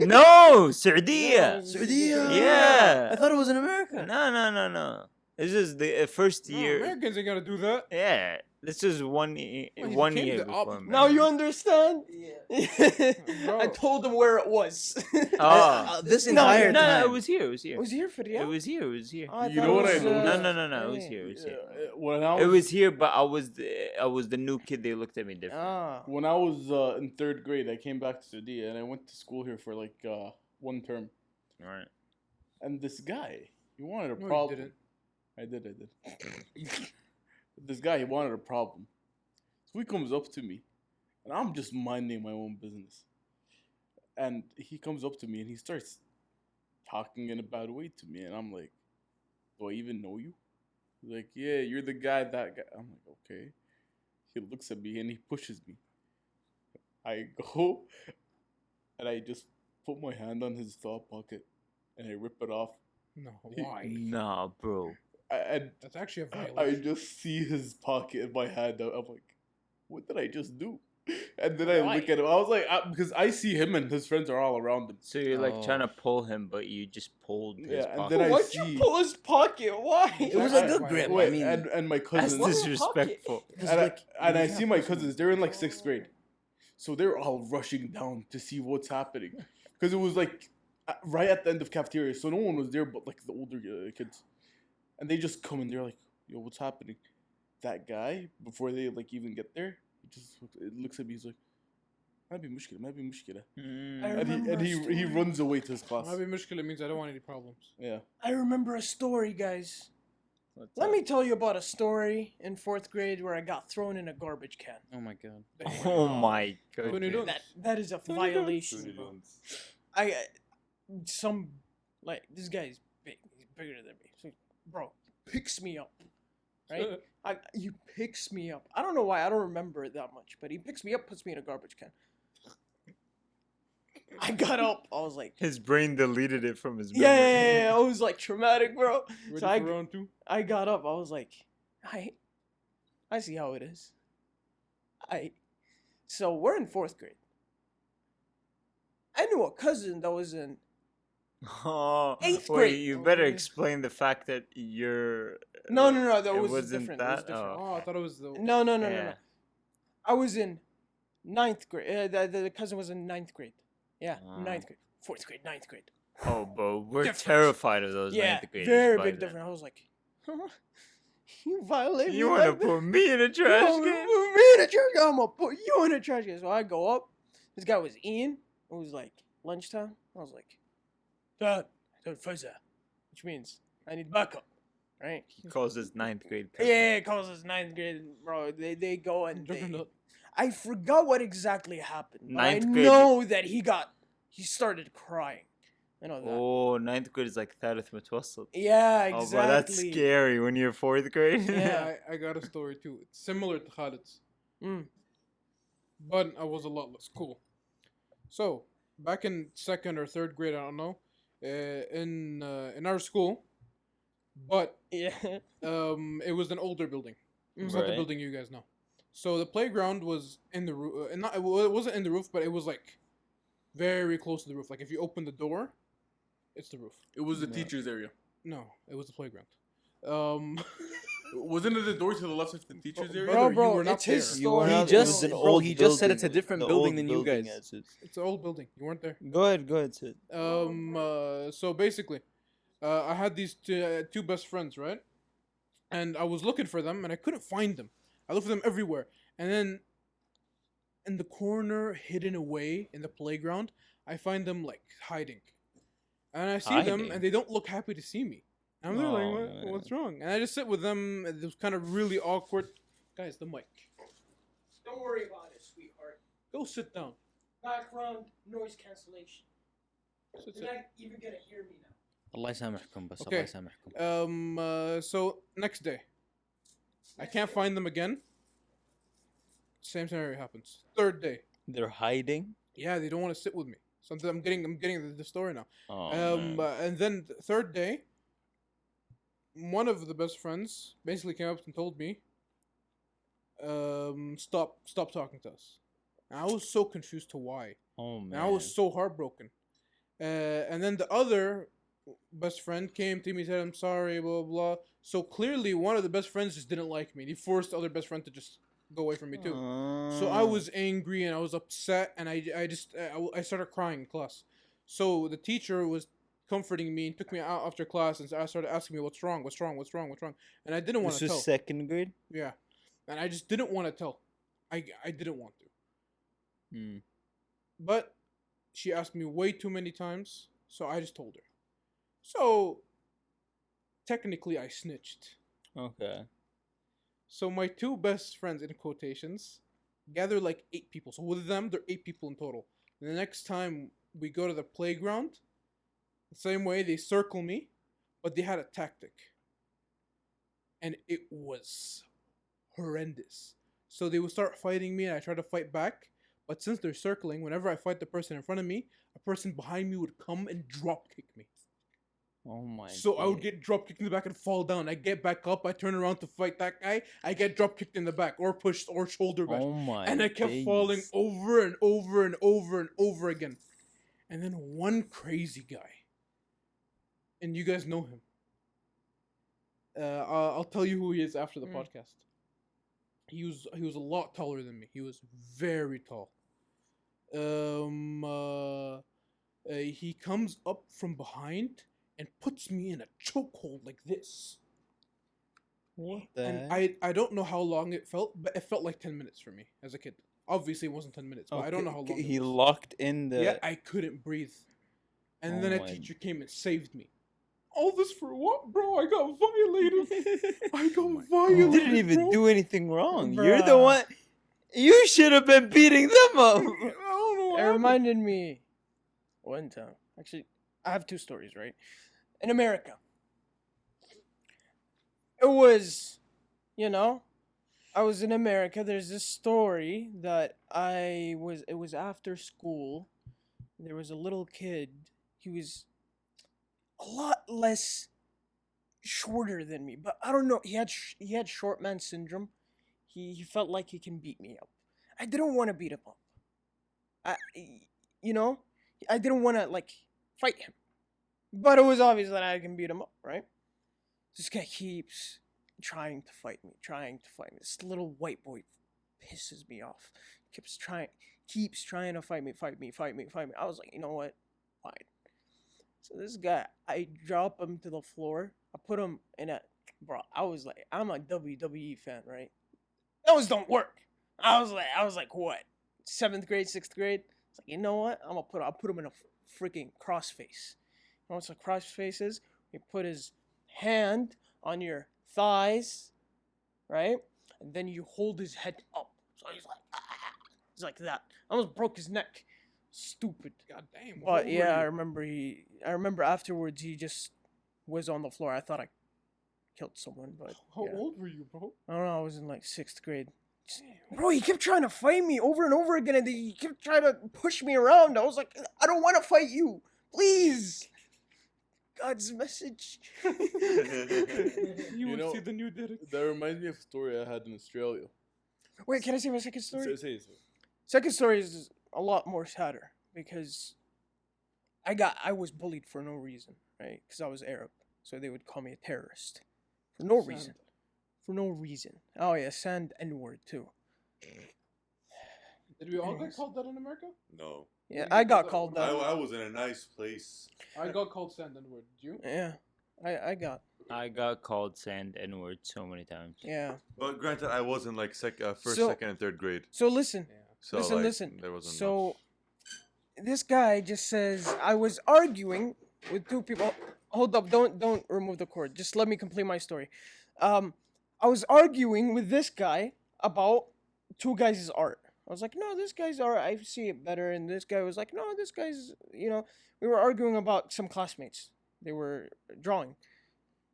No, Saudiya. Saudiya. Yeah. I thought it was in America. No. This is the first No, year. Americans ain't gonna do that. Yeah, this is one Well, he one became year the before. op- Now you America. understand? Bro. I told him where it was. Oh. This No, entire No, time. it was here. It was here. Was he here for the It was here. It was here. Oh, I You thought know it what I was, noticed? No. It was hey. here. It was here. When I It was here, but I was the new kid. They looked at me different. Ah. When I was in 3rd grade, I came back to Saudi and I went to school here for like 1 term. All right. And this guy, he wanted a No, you problem. didn't. I did. This guy, he wanted a problem. So he comes up to me, and I'm just minding my own business. And he comes up to me and he starts talking in a bad way to me. And I'm like, do I even know you? He's like, yeah, you're the guy, that guy. I'm like, okay. He looks at me and he pushes me. I go and I just put my hand on his thought pocket and I rip it off. No, why? Nah, bro. And That's actually a I violation. just see his pocket in my hand. I'm like, what did I just do? And then I Why? look at him. I was like, because I see him and his friends are all around him. So you're like trying Oh. to pull him, but you just pulled his Yeah, and pocket. then I Why'd see. you pull his pocket? Why? It was I- a good I- grip. Wait, I mean, and my That's cousins. What? disrespectful. because, And, like, I you see have my to- cousins. They're in like 6th grade, so they're all rushing down to see what's happening, because it was like right at the end of cafeteria, so no one was there but like the older kids, and they just come and they're like, "Yo, what's happening?" That guy, before they like even get there, it looks at me. He's like, "Might be mushkila, might be mushkila," Mm. I and remember a he story. runs away to his class. Maybe mushkila means I don't want any problems. Yeah. I remember a story, guys. What's Let up? me tell you about a story in 4th grade where I got thrown in a garbage can. Oh my god. Oh my Tony goodness. Dunn. That is a violation, bro. Some like this guy's big. He's bigger than me. So, bro, picks me up, right? He picks me up. I don't know why. I don't remember it that much, but he picks me up, puts me in a garbage can. I got up. I was like, His brain deleted it from his memory. yeah. I was like traumatic, bro. Ready So for round 2? I got up. I was like, I see how it is. So we're in 4th grade. I knew a cousin that was in Oh, 8th wait, grade. you better explain the fact that you're. No, that it was wasn't different. It was that? different. Oh, I thought it was the. No. Yeah. I was in 9th grade. The cousin was in 9th grade. Yeah, Ah. 9th grade. 4th grade, 9th grade. Oh, bro, we're Difference. terrified of those Yeah, ninth graders. very by big then. difference. I was like, you violate me. You want to like that? put me in a trash No, can? put me in a trash can. I'm gonna put you in a trash can. So I go up. This guy was Ian. It was like lunchtime. I was like, Dad, Fuzza, which means I need backup, right? He calls his ninth grade cousin. Yeah, it calls us 9th grade, bro. They go and Juggernaut. I forgot what exactly happened. But I 9th grade. know that he started crying. I know that. Oh, ninth grade is like Thalith Mutwassat. Yeah, Oh, exactly. bro, that's scary when you're 4th grade. Yeah. I got a story too. It's similar to Khalid's, Mm. but I was a lot less cool. So back in 2nd or 3rd grade, I don't know, in our school, but Yeah. it was an older building. It's not the Right. building you guys know. So the playground was in the roof. It wasn't in the roof, but it was like very close to the roof. Like if you open the door, it's the roof. It was the No. teacher's area. No, it was the playground. Wasn't it the door to the left of the teacher's area? Brother, you bro, were not it's his there. You were story. not- He it just, was an bro, old he just said building. it's a different The building old than you building, guys. It's an old building. You weren't there. Go ahead, Sid. So basically, I had these two best friends, right? And I was looking for them, and I couldn't find them. I looked for them everywhere, and then in the corner, hidden away in the playground. I find them like hiding, and I see them, Hiding? and they don't look happy to see me. I'm there like, Oh, what's wrong? And I just sit with them. And it was kind of really awkward. Guys, the mic. Don't worry about it, sweetheart. Go sit down. Background noise cancellation. Sit, You're sit. not even gonna hear me now. الله يسامحكم بس Okay. الله يسامحكم. So next day, I can't find them again. Same scenario happens. Third day, They're hiding. yeah, they don't want to sit with me. So I'm getting the story now. Oh, man. And then the third day, one of the best friends basically came up and told me, stop talking to us. And I was so confused to why. Oh And man. I was so heartbroken. And then the other best friend came to me and said, I'm sorry, blah, blah, blah. So clearly one of the best friends just didn't like me. He forced the other best friend to just go away from me too. So I was angry and I was upset and I started crying in class. So the teacher was comforting me and took me out after class and I started asking me what's wrong. And I didn't want This to was tell. second grade. Yeah. And I just didn't want to tell. I didn't want to. Hmm. But she asked me way too many times, so I just told her. So technically I snitched. Okay. So my two best friends in quotations gather like 8 people. So with them, there are 8 people in total. And the next time we go to the playground, the same way they circle me, but they had a tactic. And it was horrendous. So they would start fighting me and I try to fight back. But since they're circling, whenever I fight the person in front of me, a person behind me would come and drop kick me. Oh my. So I would days. get drop kicked in the back and fall down. I get back up, I turn around to fight that guy, I get drop kicked in the back or pushed or shoulder back. Oh my. And I kept falling days. over and over and over and over again. And then one crazy guy, and you guys know him. I'll tell you who he is after the podcast. He was a lot taller than me. He was very tall. He comes up from behind and puts me in a chokehold like this. What And the? I don't know how long it felt, but it felt like 10 minutes for me as a kid. Obviously, it wasn't 10 minutes, but I don't know how long. He it was. locked in the. Yeah, I couldn't breathe. And then Oh a my- teacher came and saved me. All this for what, bro? I got violated. I got violated. You didn't even bro. do anything wrong. You're the Bruh. one. You should have been beating them up. I don't know. what It happened. reminded me one time. Actually, I have 2 stories, right? In America. It was, I was in America. There's this story that it was after school. There was a little kid. He was a lot less shorter than me, but I don't know. He had short man syndrome. He felt like he can beat me up. I didn't want to beat him up. I didn't want to fight him, but it was obvious that I can beat him up, right? This guy keeps trying to fight me. This little white boy pisses me off. Keeps trying to fight me. I was like, you know what? Fine. So this guy, I drop him to the floor. I put him in a bro. I was like, I'm a WWE fan, right? Those don't work. I was like, what? 7th grade, 6th grade. It's like, you know what? I'll put him in a freaking crossface. You know what a crossface is? You put his hand on your thighs, right? And then you hold his head up. So he's like, ah. He's like that. I almost broke his neck. Stupid. God damn. how But old yeah, I were you? remember afterwards he just was on the floor. I thought I killed someone, but How yeah. old were you, bro? I don't know. I was in like 6th grade. Bro, he kept trying to fight me over and over again, and he kept trying to push me around. I was like, I don't want to fight you, please. God's message. You would know, see the new Derek. That reminds me of a story I had in Australia. Wait, can I say my second story? Say. Second story is a lot more sadder because I was bullied for no reason, right? Because I was Arab, so they would call me a terrorist for no reason. For no reason. Oh yeah, sand N-word too. Did we all get Anyways. called that in America? No. Yeah, you I call got that called one? I, that. I was in a nice place. I got called sand and word. Did you? Yeah, I got. I got called sand N-word so many times. Yeah. But granted, I was in like first, So- second, and third grade. So listen. Yeah. So listen, like, listen. there wasn't So this guy just says I was arguing with two people. Hold up, don't remove the cord. Just let me complete my story. I was arguing with this guy about two guys' art. I was like, no, this guy's art, I see it better. And this guy was like, no, this guy's, we were arguing about some classmates. They were drawing.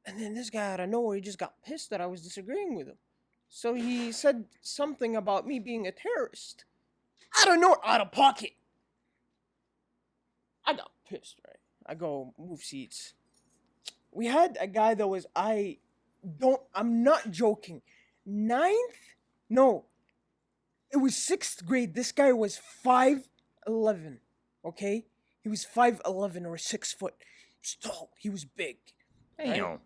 And then this guy out of nowhere, he just got pissed that I was disagreeing with him. So he said something about me being a terrorist. I don't know, out of pocket. I got pissed, right? I go, move seats. We had a guy that was, I'm not joking. It was 6th grade. This guy was 5'11", okay? He was 5'11" or 6 foot. He was tall. He was big. Damn.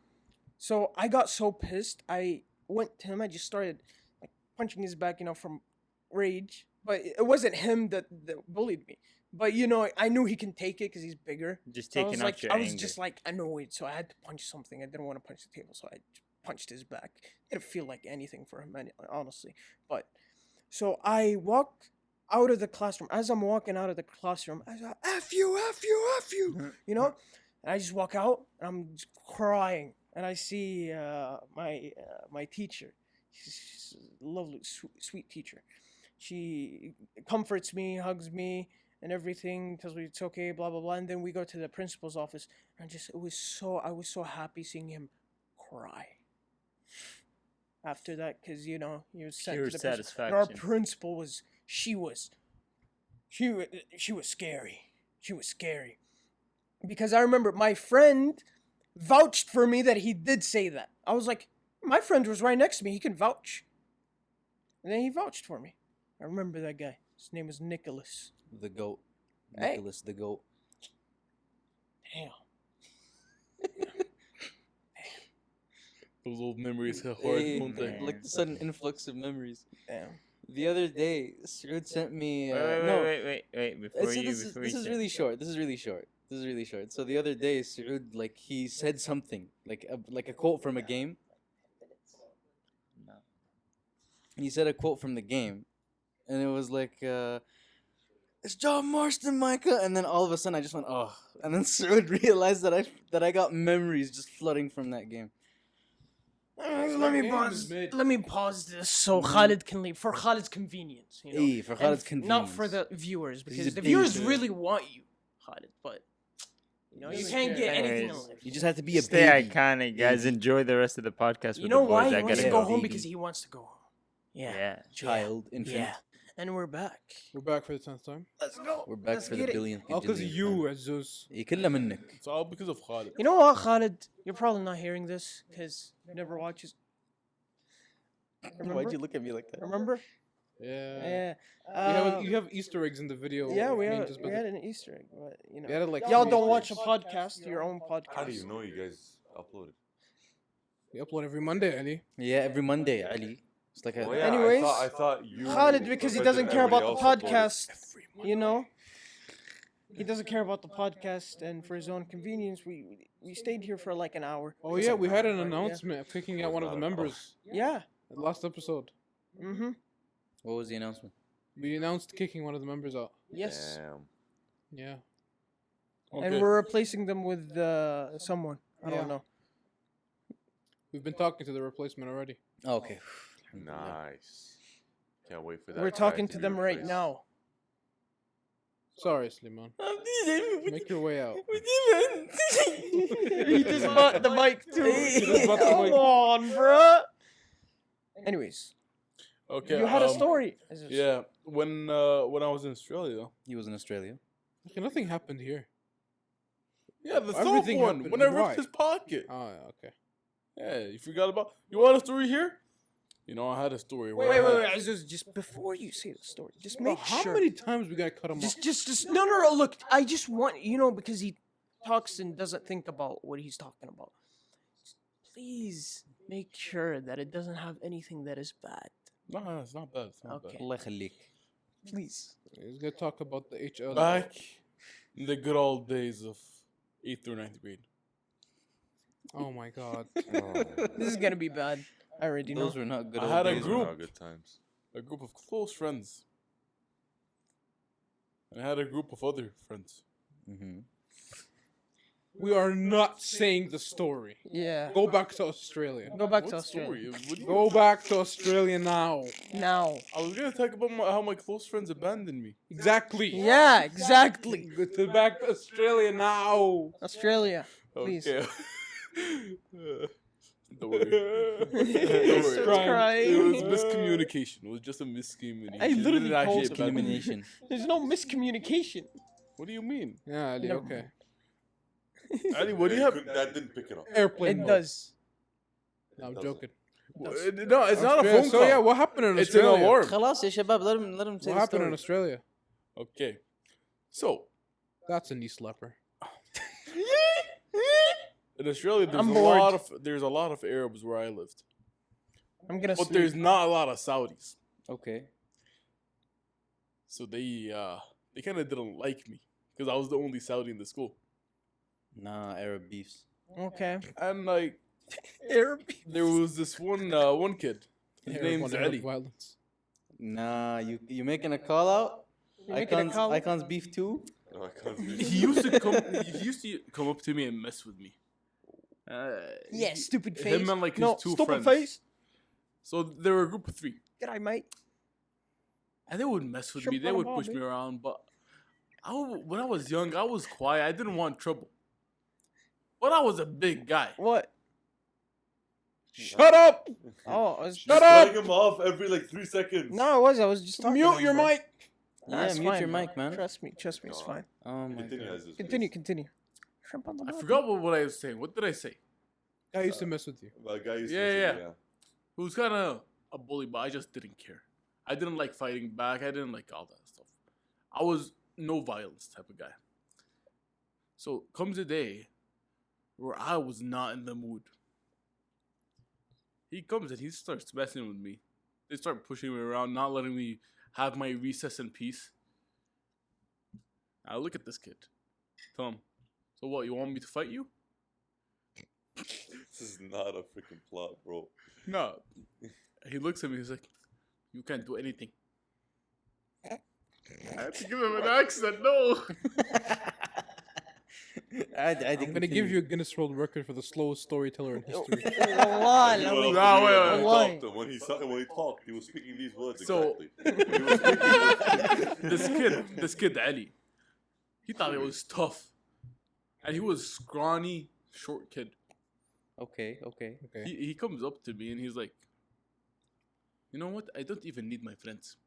So I got so pissed. I went to him. I just started like punching his back, from rage. But it wasn't him that bullied me. But I knew he can take it because he's bigger. Just So taking out your I was anger. just like annoyed, so I had to punch something. I didn't want to punch the table, so I just punched his back. Didn't feel like anything for him, honestly. But so I walk out of the classroom. As I'm walking out of the classroom, I go, F you, F you, F you, And I just walk out, and I'm just crying. And I see my teacher. She's a lovely, sweet teacher. She comforts me, hugs me, and everything, tells me it's okay, blah blah blah. And then we go to the principal's office, and I was so happy seeing him cry. After that, because he was sent Pure to the principal. satisfaction. And our principal was she was scary. She was scary. Because I remember my friend vouched for me that he did say that. I was like, my friend was right next to me. He can vouch. And then he vouched for me. I remember that guy. His name was Nicholas. The goat. Hey. Nicholas the goat. Damn. Those old memories hit hard, Hey, don't they? like the sudden influx of memories. Damn. The other day, Saud sent me. Wait. Before So you, this before is you say- really short. This is really short. So the other day, Saud, he said something, like a quote from a game. He said a quote from the game, and it was like, "It's John Marston, Micah." And then all of a sudden, I just went, "Oh!" And then Saud realized that I got memories just flooding from that game. Let me pause this so Khalid can leave for Khalid's convenience. Hey, for And Khalid's not for convenience. the viewers, He's because a the viewers baby. really want you, Khalid, but you can't get anything in Anyways, life. You just have to be a Stay baby. iconic, guys. Enjoy the rest of the podcast. You with know the boys. why? He I wants gotta to go go. home baby. because he wants to go home. Yeah. Child, infant. Yeah. And we're back. We're back for the 10th time. Let's go. We're back Let's for get the it. billionth. All because of gajillionth you, time. Azus. يكلها منك. It's all because of Khalid. You know what, Khalid? You're probably not hearing this because you never watches. Why'd you look at me like that? Remember? Yeah. Yeah. You have Easter eggs in the video. Yeah, we being had, just we about had an Easter egg, but We had it like y'all three don't Easter watch a eggs. podcast, your own podcast. How do you know you guys uploaded? We upload every Monday, Ali. Yeah, every Monday, Ali. It's like a. Oh, yeah, Anyways, I thought you. Khalid, because he doesn't care about the everybody else podcast, he doesn't care about the podcast, and for his own convenience, we stayed here for like an hour. Oh yeah, we had an Yeah. announcement of kicking out one of the members. Yeah. Last episode, Mm-hmm. What was the announcement? we announced kicking one of the members out. Yes. Damn. Yeah. And we're replacing them with someone. I Yeah. don't know. We've been talking to the replacement already. Oh, okay. Nice. Can't wait for that. We're guy talking to to be them right replaced. now. Sorry, Make your way out. He just bought the mic too. just bought the Come mic. on, bruh. Anyways, Okay. you had a story. Yeah, when I was in Australia. He was in Australia. Okay, nothing happened here. Yeah, the thumb Everything one. happened. When I Why? ripped his pocket. Oh, yeah, okay. Yeah, you forgot about. You want a story here? I had a story. Where Wait, I had- wait. Just before you say the story, just Bro, make how sure. many times we gotta cut him off? Just no. Look, I just want because he talks and doesn't think about what he's talking about. Please make sure that it doesn't have anything that is bad. No, it's not bad. It's not Okay. Allah يخليك. Please. He's gonna talk about the HL. bad. Back in the good old days of 8th or 9th grade. Oh my god. This is gonna be bad. I already know. Those were not good. I old had a days. group. Not good times. A group of close friends. And I had a group of other friends. Mm-hmm. We are not saying the story. Yeah. Go back to Australia. Go back What to Australia. story? What do you- Go back to Australia now. Now. I was gonna talk about how my close friends abandoned me. Exactly. Yeah, exactly. Go to back to Australia now. Australia. Please. Okay. Don't worry. He's worry. crying. It was miscommunication. It was just a miscommunication. I literally Didn't actually told abandon me. Elimination. There's no miscommunication. What do you mean? Yeah, Ali, No. okay. Ali, what do you have? That didn't pick it up. Airplane It mode. does. No, I'm Doesn't. joking. No, it's not a Australia- phone so call. yeah, what happened in It's an Australia? alarm. خلاص يا شباب, let him say What the happened story. in Australia? Okay. So, That's a knee slapper. in Australia, I'm bored. there's a lot of Arabs where I lived, I'm gonna but sleep. there's not a lot of Saudis. Okay. So they kind of didn't like me because I was the only Saudi in the school, Nah, Arab beefs. Okay. and like Arab. there was this one kid. His Arab name's on Arab Ali. violence. Nah, you making a call out? Making a call? Icons beef too? No, I can't do He used to come. He used to come up to me and mess with me. Yeah, he- stupid face. Him and like his no, two stupid friends. face. So they were a group of 3, G'day, mate. and they would mess with Sure, me. They bada would bada, push me babe. around, but when I was young, I was quiet. I didn't want trouble. But I was a big guy. What? Shut up! Oh, I was Shut Just up! cutting him off every like 3 seconds. No, I was just talking. Mute to your him, bro. mic. Nah, Yeah, it's mute fine, your bro. mic, man. Trust me, it's No, fine. Oh my Continue god. as is, Continue, please. continue. Shrimp on the I barbie. forgot what I was saying. What did I say? I used to mess with you. Well, guy used to Yeah, say, yeah. He was kind of a bully, but I just didn't care. I didn't like fighting back. I didn't like all that stuff. I was no violence type of guy. So comes a day where I was not in the mood. He comes and he starts messing with me. They start pushing me around, not letting me have my recess in peace. I look at this kid. Tell him, so what, you want me to fight you? This is not a freaking plot, bro. No. He looks at me, he's like, you can't do anything. I had to give him an accent, no. I'm gonna give you a Guinness World Record for the slowest storyteller in history. Wallah, Well, la- no, wait, wait. when he talked, he was speaking these words So- exactly. He was speaking this kid, Ali, he thought it was tough. And he was scrawny, short kid. Okay. Okay. He comes up to me and he's like, you know what? I don't even need my friends.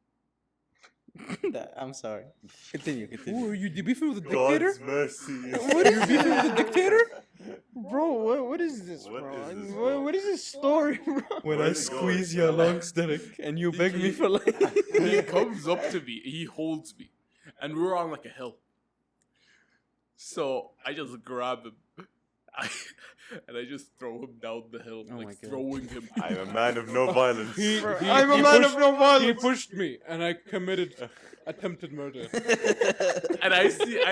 I'm sorry. Continue. Ooh, are you beefing with the dictator? God's mercy. What are you beefing with the dictator? Bro, what is this, What bro? is this, What- bro? what is this story, bro? When Where I is it squeeze going? your lungs, Derek, and you beg me for like. He comes up to me, he holds me, and we were on like a hill. So I just grab him, and I just throw him down the hill, Oh my like God. throwing him. I'm a man of no violence. I'm a man of no He violence. pushed me, and I committed attempted murder. And I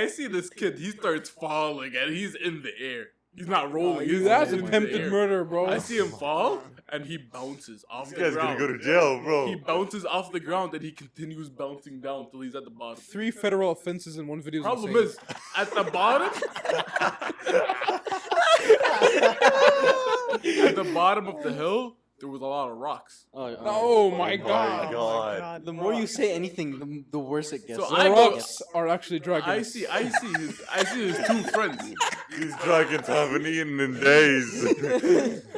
see this kid. He starts falling, and he's in the air. He's not rolling. He's That's in the attempted air. murder, bro. I see him fall, and he bounces off This the guy's ground. gonna go to jail, bro. He bounces off the ground, and he continues bouncing down till he's at the bottom. 3 federal offenses in one video. Problem is, at the bottom, at the bottom of the hill, there was a lot of rocks. Oh my my god. God. The more you say anything, the worse it gets. So The I go- rocks are actually dragons. I see his two friends. These dragons haven't eaten in days.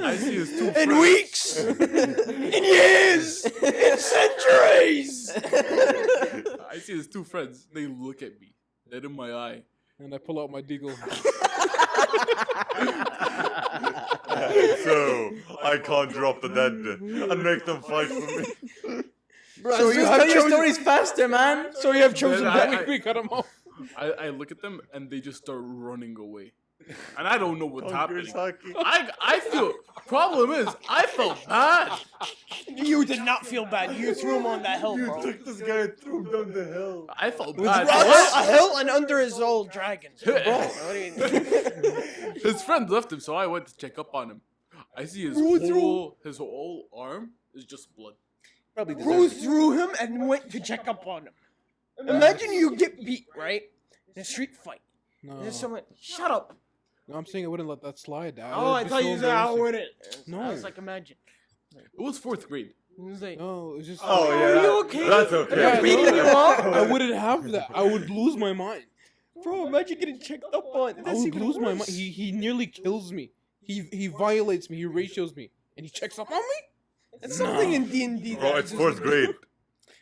I see his two In friends. weeks, in years, in centuries. I see his two friends. They look at me, dead in my eye. And I pull out my deagle. So I can't drop the dead and make them fight for me. Bro, So you have tell your chosen- stories faster, man. So you have chosen Then that. I- We cut him off. I look at them and they just start running away, and I don't know what's happening. Saki. I feel. Problem is, I felt bad. You did not feel bad. You threw him on that hill, You bro. took this guy and threw him down the hill. I felt Bro, bad. a hill and under his old dragons. Bro, what do you His friend left him, so I went to check up on him. I see his whole arm is just blood. Probably Who deserves it. threw him and went to check up on him? Imagine you get beat, right? In a street fight. No. And then someone, shut up. No, I'm saying I wouldn't let that slide. Oh, I That'd be thought so you said I embarrassing. wouldn't. No. I was like, imagine. It was fourth grade. It was like, No, it's just. Oh, yeah. Are you okay? That's okay. They're beating you up? I wouldn't have that. I would lose my mind. Bro, imagine getting checked up on. I That's would even lose my worse. mind. He nearly kills me. He violates me. He ratios me, and he checks up on me. It's something in D&D. Bro, it's fourth grade.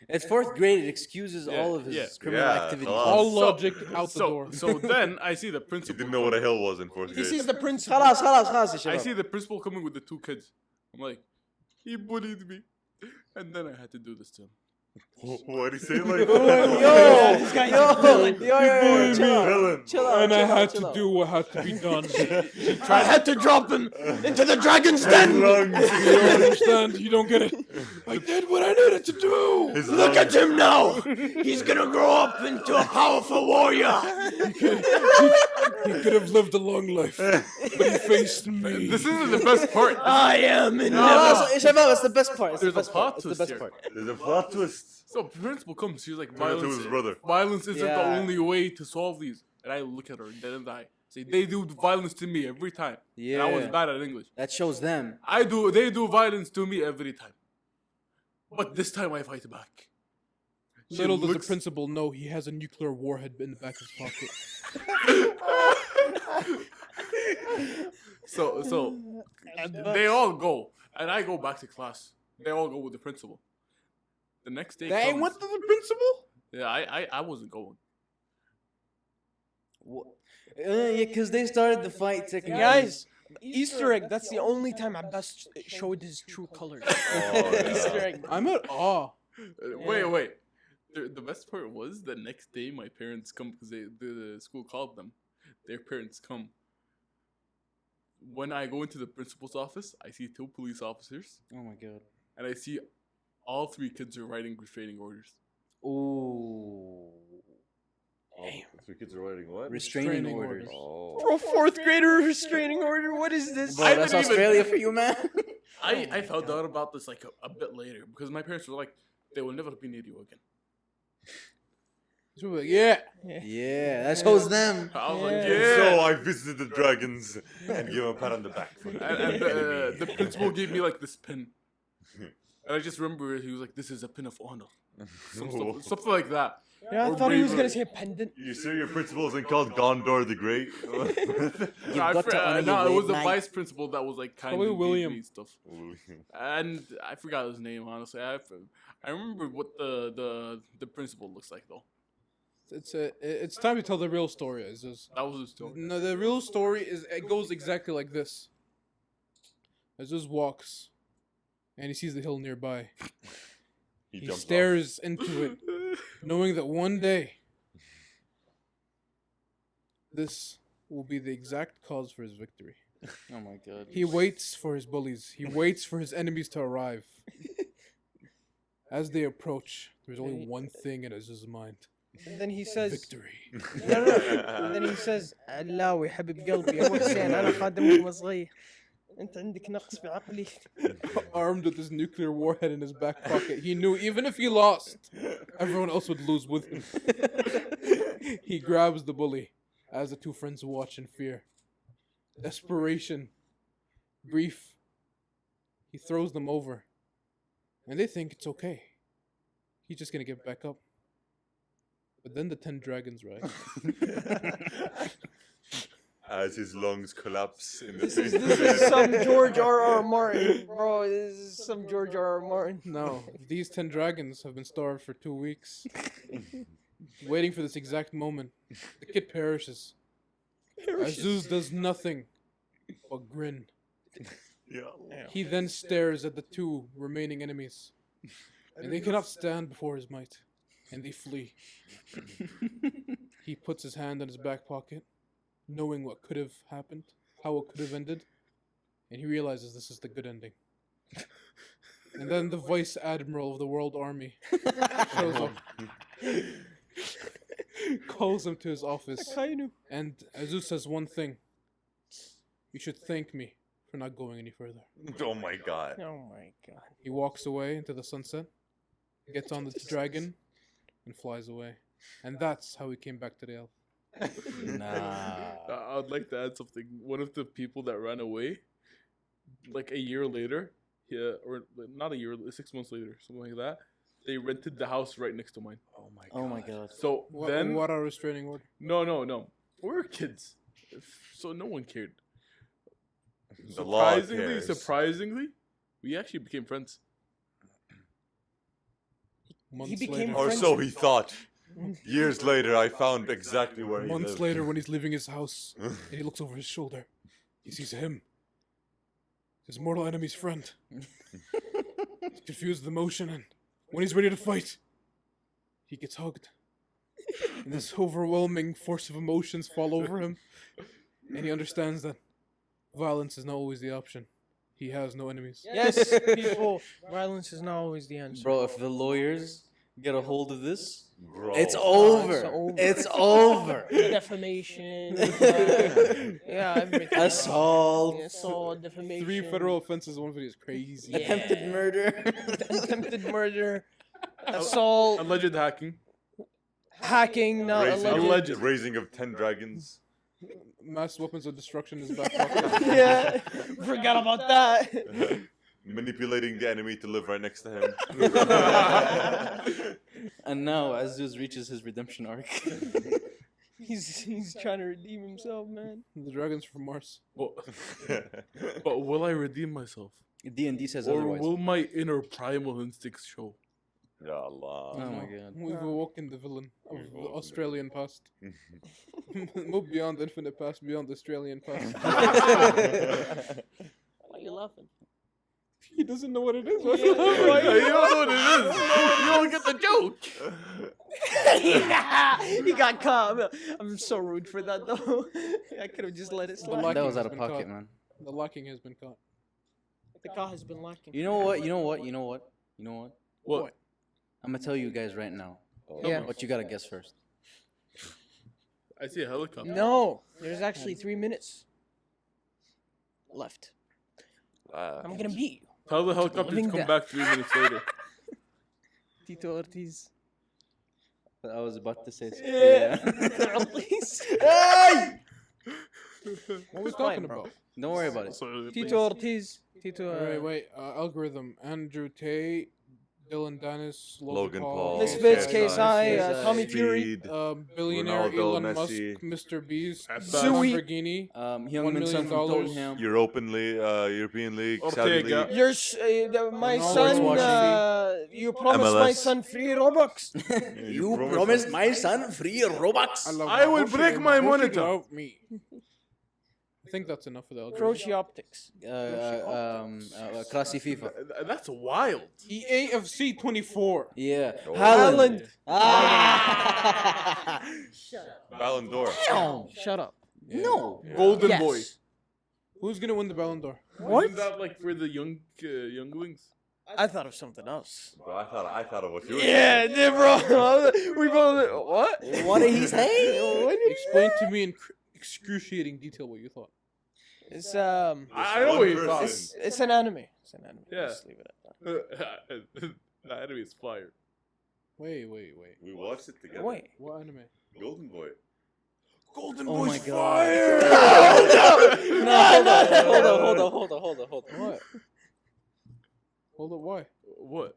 It's fourth grade. It excuses Yeah, all of his yeah. criminal Yeah, activities. خلاص. All logic out the so, door. So then I see the He principal. didn't know what a hill was in fourth He grade. sees the principal. خلاص خلاص خلاص يا I شباب. see the principal coming with the two kids. I'm like, he bullied me, and then I had to do this to him. What did he say like Yo, This guy's yo, a villain. yo, chill out, Villain. chill out, And I chill out, had chill to out. do what had to be done. I had to drop him into the dragon's den. Lungs. You don't understand. You don't get it. I did what I needed to do. His Look lungs. at him now. He's gonna grow up into a powerful warrior. He could have lived a long life, but he faced me. This isn't the best part. I am in خلاص يا شباب, it's the best part. It's the There's a best part. plot It's the twist best here. part. There's a plot twist. So principal comes. She's like, Turn it to violence. his brother. Violence isn't the Yeah. only way to solve these. And I look at her and then I say, they do violence to me every time. And I was Yeah. bad at English. That shows them. They do violence to me every time. But this time I fight back. She Little does the looks- principal know he has a nuclear warhead in the back of his pocket. So they all go, and I go back to class. They all go with the principal. The next day They comes. went to the principal? Yeah, I wasn't going. Yeah, because they started the fight. Technically. Guys, Easter egg. That's the only time Abbas showed his true colors. Easter egg. I'm at awe. Wait. The best part was the next day my parents come because the school called them. Their parents come. When I go into the principal's office, I see two police officers, Oh my god. and I see all three kids are writing restraining orders. Ooh. The three kids are writing what? Restraining Restraining orders. Oh. Bro, fourth grader restraining order. What is this? Bro, I that's didn't even- Australia for you, man. I found out about this like a bit later because my parents were like, they will never be near you again. So we're like, yeah. Yeah, that shows them. I was like, Yeah. yeah. So I visited the dragons and gave him a pat on the back. For And the principal gave me like this pin. And I just remember he was like, this is a pin of honor. Something like that. Yeah, I Or thought he was bravery. gonna say a pendant. You sure your principal isn't called Gondor the Great? You've got to honor No, your it was late the night. vice principal that was like kind Probably of William. stuff. And I forgot his name, honestly. I remember what the principal looks like though. It's time to tell the real story. It's just, That was his story. no, the real story is it goes exactly like this. Aziz walks, and he sees the hill nearby. He jumps stares into it, knowing that one day this will be the exact cause for his victory. Oh my god. He waits for his bullies. He waits for his enemies to arrive. As they approach, there's only one thing in Aziz's mind. And then he says, Victory. no. And then he says, علاوي حبيب قلبي أبو حسين أنا خادمك وصغير. أنت عندك نقص في عقلي. Armed with his nuclear warhead in his back pocket, he knew even if he lost, everyone else would lose with him. He grabs the bully as the two friends watch in fear. Desperation, grief. He throws them over, and they think it's okay. He's just gonna get back up. But then the 10 dragons rise. As his lungs collapse in the This is some George R.R. Martin, bro. This is some George R.R. Martin. No, these 10 dragons have been starved for 2 weeks, waiting for this exact moment. The kid perishes. Azuz does nothing but grin. Yeah. He then stares at the 2 remaining enemies, and they cannot stand before his might, and they flee. He puts his hand in his back pocket, knowing what could have happened, how it could have ended, and he realizes this is the good ending. And then the vice admiral of the world army shows up, calls him to his office, and Azuz says one thing: "You should thank me for not going any further." Oh my god. Oh my god. He walks away into the sunset, gets on the dragon, and flies away. And that's how we came back to the elf. Nah. I'd like to add something. One of the people that ran away, like a year later, yeah, or not a year, 6 months later, something like that. They rented the house right next to mine. Oh my god. Oh my god. So then, What a restraining order. no, we were kids, so no one cared. The law Surprisingly, cares. we actually became friends. Months became later, Or so he thought. Years later, I found exactly where he months lived. later, when he's leaving his house, and he looks over his shoulder, he sees him, his mortal enemy's friend. He's confused with the motion, and when he's ready to fight, he gets hugged. And this overwhelming force of emotions fall over him, and he understands that violence is not always the option. He has no enemies. Yes, people. Violence is not always the answer. Bro, if the lawyers get a hold of this, Bro. it's over. over. It's over. Defamation. Yeah, everything. Assault. Defamation. 3 federal offenses, one video is crazy. Yeah. Attempted murder. Attempted murder. Assault. Alleged hacking. Hacking. Not Raising, alleged. Alleged. of 10 dragons. Mass weapons of destruction is back pocket. Yeah. Forgot about that. Manipulating the enemy to live right next to him. And now, as Zeus reaches his redemption arc, He's trying to redeem himself, man. The dragons from Mars. But will I redeem myself? D&D says Or otherwise. will my inner primal instincts show? Ya Allah. Oh my god. We've awoken the villain of We've the awoken Australian past. Move beyond infinite past, beyond the Australian past. Why are you laughing? He doesn't know what it is. You don't know what it is. You don't get the joke. He got caught. I'm so rude for that though. I could have just let it slide. Like- That was has out of been pocket, caught. man. The locking has been caught. The car has been lacking. You know what? What? I'm gonna tell you guys right now. Yeah. But you gotta guess first. I see a helicopter. No, there's actually 3 minutes left. I'm gonna beat you, Tell the helicopter to Living come death. back 3 minutes later. Tito Ortiz. I was about to say. Please. What was Fine, talking bro. about? Don't worry about it. So, Tito Ortiz. Tito. Wait. Algorithm. Andrew Tate, Dillon Danis, Logan Paul. Miss Fitz, KSI, KSI, Tommy Fury. Speed, Billionaire Ronaldo, Elon Messi. Musk, Mr. Beast, Zooey. Lamborghini. Young $1 Min Son million. from Tottenham. European League, Saudi Ortega. League. My Ronaldo son. watching. You promised my MLS. son free Robux. You promised my son free Robux. I will break my monitor. Love me. I think that's enough for the algorithm. Croce Optics. Classy FIFA. That's wild. EA FC 24. Yeah. Oh. Haaland. Ah. Ballon d'Or. Shut up. No. Golden Yes. boy. Who's gonna win the Ballon d'Or? What? Isn't that like for the younglings? I thought of something else. Bro, I thought of what you were Yeah, saying. bro. We both. What? What did he say? Explain to me in excruciating detail what you thought. It's I know what you thought. it's an anime. It's an anime. Yeah. Just leave it at that. The enemy is fire. Wait. We watched it together. Wait. What anime? Golden Boy. Golden Oh boy's my God. fire. No, hold on. What? Hold up, why? What?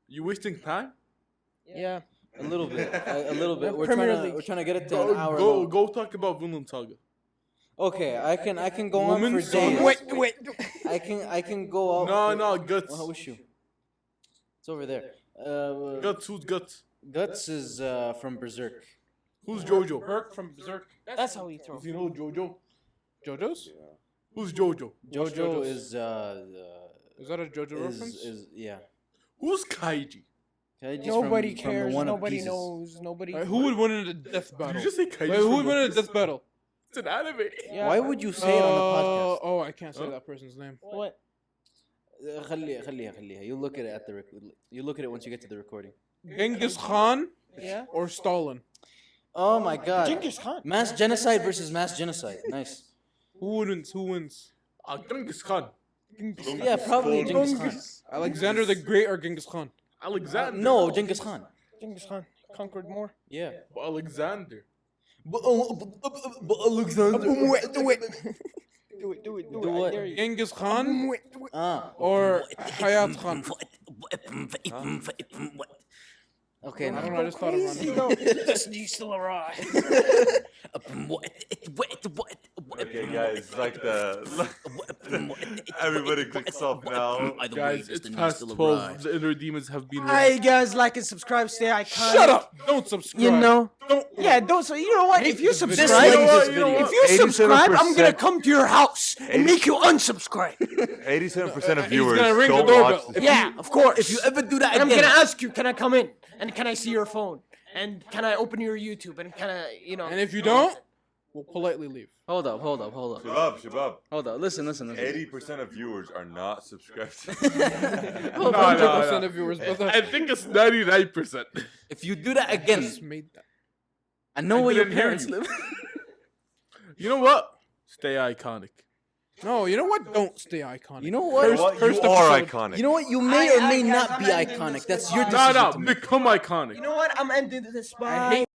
You wasting time? Yeah. A little bit. A little bit. Premier League. We're trying to get it to an hour. long. Go talk about Vinland Saga. Okay, I can go on for Woman's days. Saga. Wait. I can go out. No, guts. Well, which shoe? It's over there. Guts, who's guts? Guts is from Berserk. Who's Jojo? Berk from Berserk. That's how he throws. Does you know Jojo? JoJo's? Who's Jojo? Jojo JoJo's? is Is that a JoJo reference? is yeah. Who's Kaiji? Kaiji's Nobody from the cares. One Nobody Pieces. knows. Nobody. Who would win in a death Did battle? you just say Kaiji? Wait, who would win in a death battle? It's an anime. Yeah. Why would you say it on the podcast? Oh, I can't say Huh? that person's name. What? خليها. You look at it at the you look at it once you get to the recording. Genghis Khan Yeah. or Stalin? Oh my God! Genghis Khan. Mass genocide versus mass genocide. Nice. Who wins? Genghis Khan. Yeah, probably Genghis Khan. Alexander the Great or Genghis Khan? Alexander. No, Genghis Khan. Genghis Khan. conquered more. Yeah. But Alexander. But Alexander. Do it. Do it. Do I what? dare you. Genghis Khan Or or Hayat Khan? okay. I Now. don't know. I just thought of one. He's still alive. Okay, guys, like the everybody clicks off now. Guys, it's past 12. The inner demons have been Hi guys, like and subscribe. Stay iconic. Shut up! Don't subscribe. You know. Don't. Yeah, don't. So you know what? If you this video. subscribe, You know what? if you subscribe, I'm gonna 87%. come to your house and make you unsubscribe. 87% of He's viewers gonna ring the don't doorbell. watch this. Yeah, of course. If you ever do that And I'm again, gonna ask you, can I come in? And can I see your phone? And can I open your YouTube? And can I, you know? And if you don't, we'll politely leave. hold up. Shabab, Listen. 80% of viewers are not subscribed. 100% of viewers, brother. I think it's 99%. If you do that again, Just made that. I know I where your didn't hear parents you. live. You know what? Stay iconic. No, you know what? Don't stay iconic. You know what? What? You are iconic. You know what? You may or may not be iconic. That's your decision. No, to make. become iconic. You know what? I'm ending this. Bye. I hate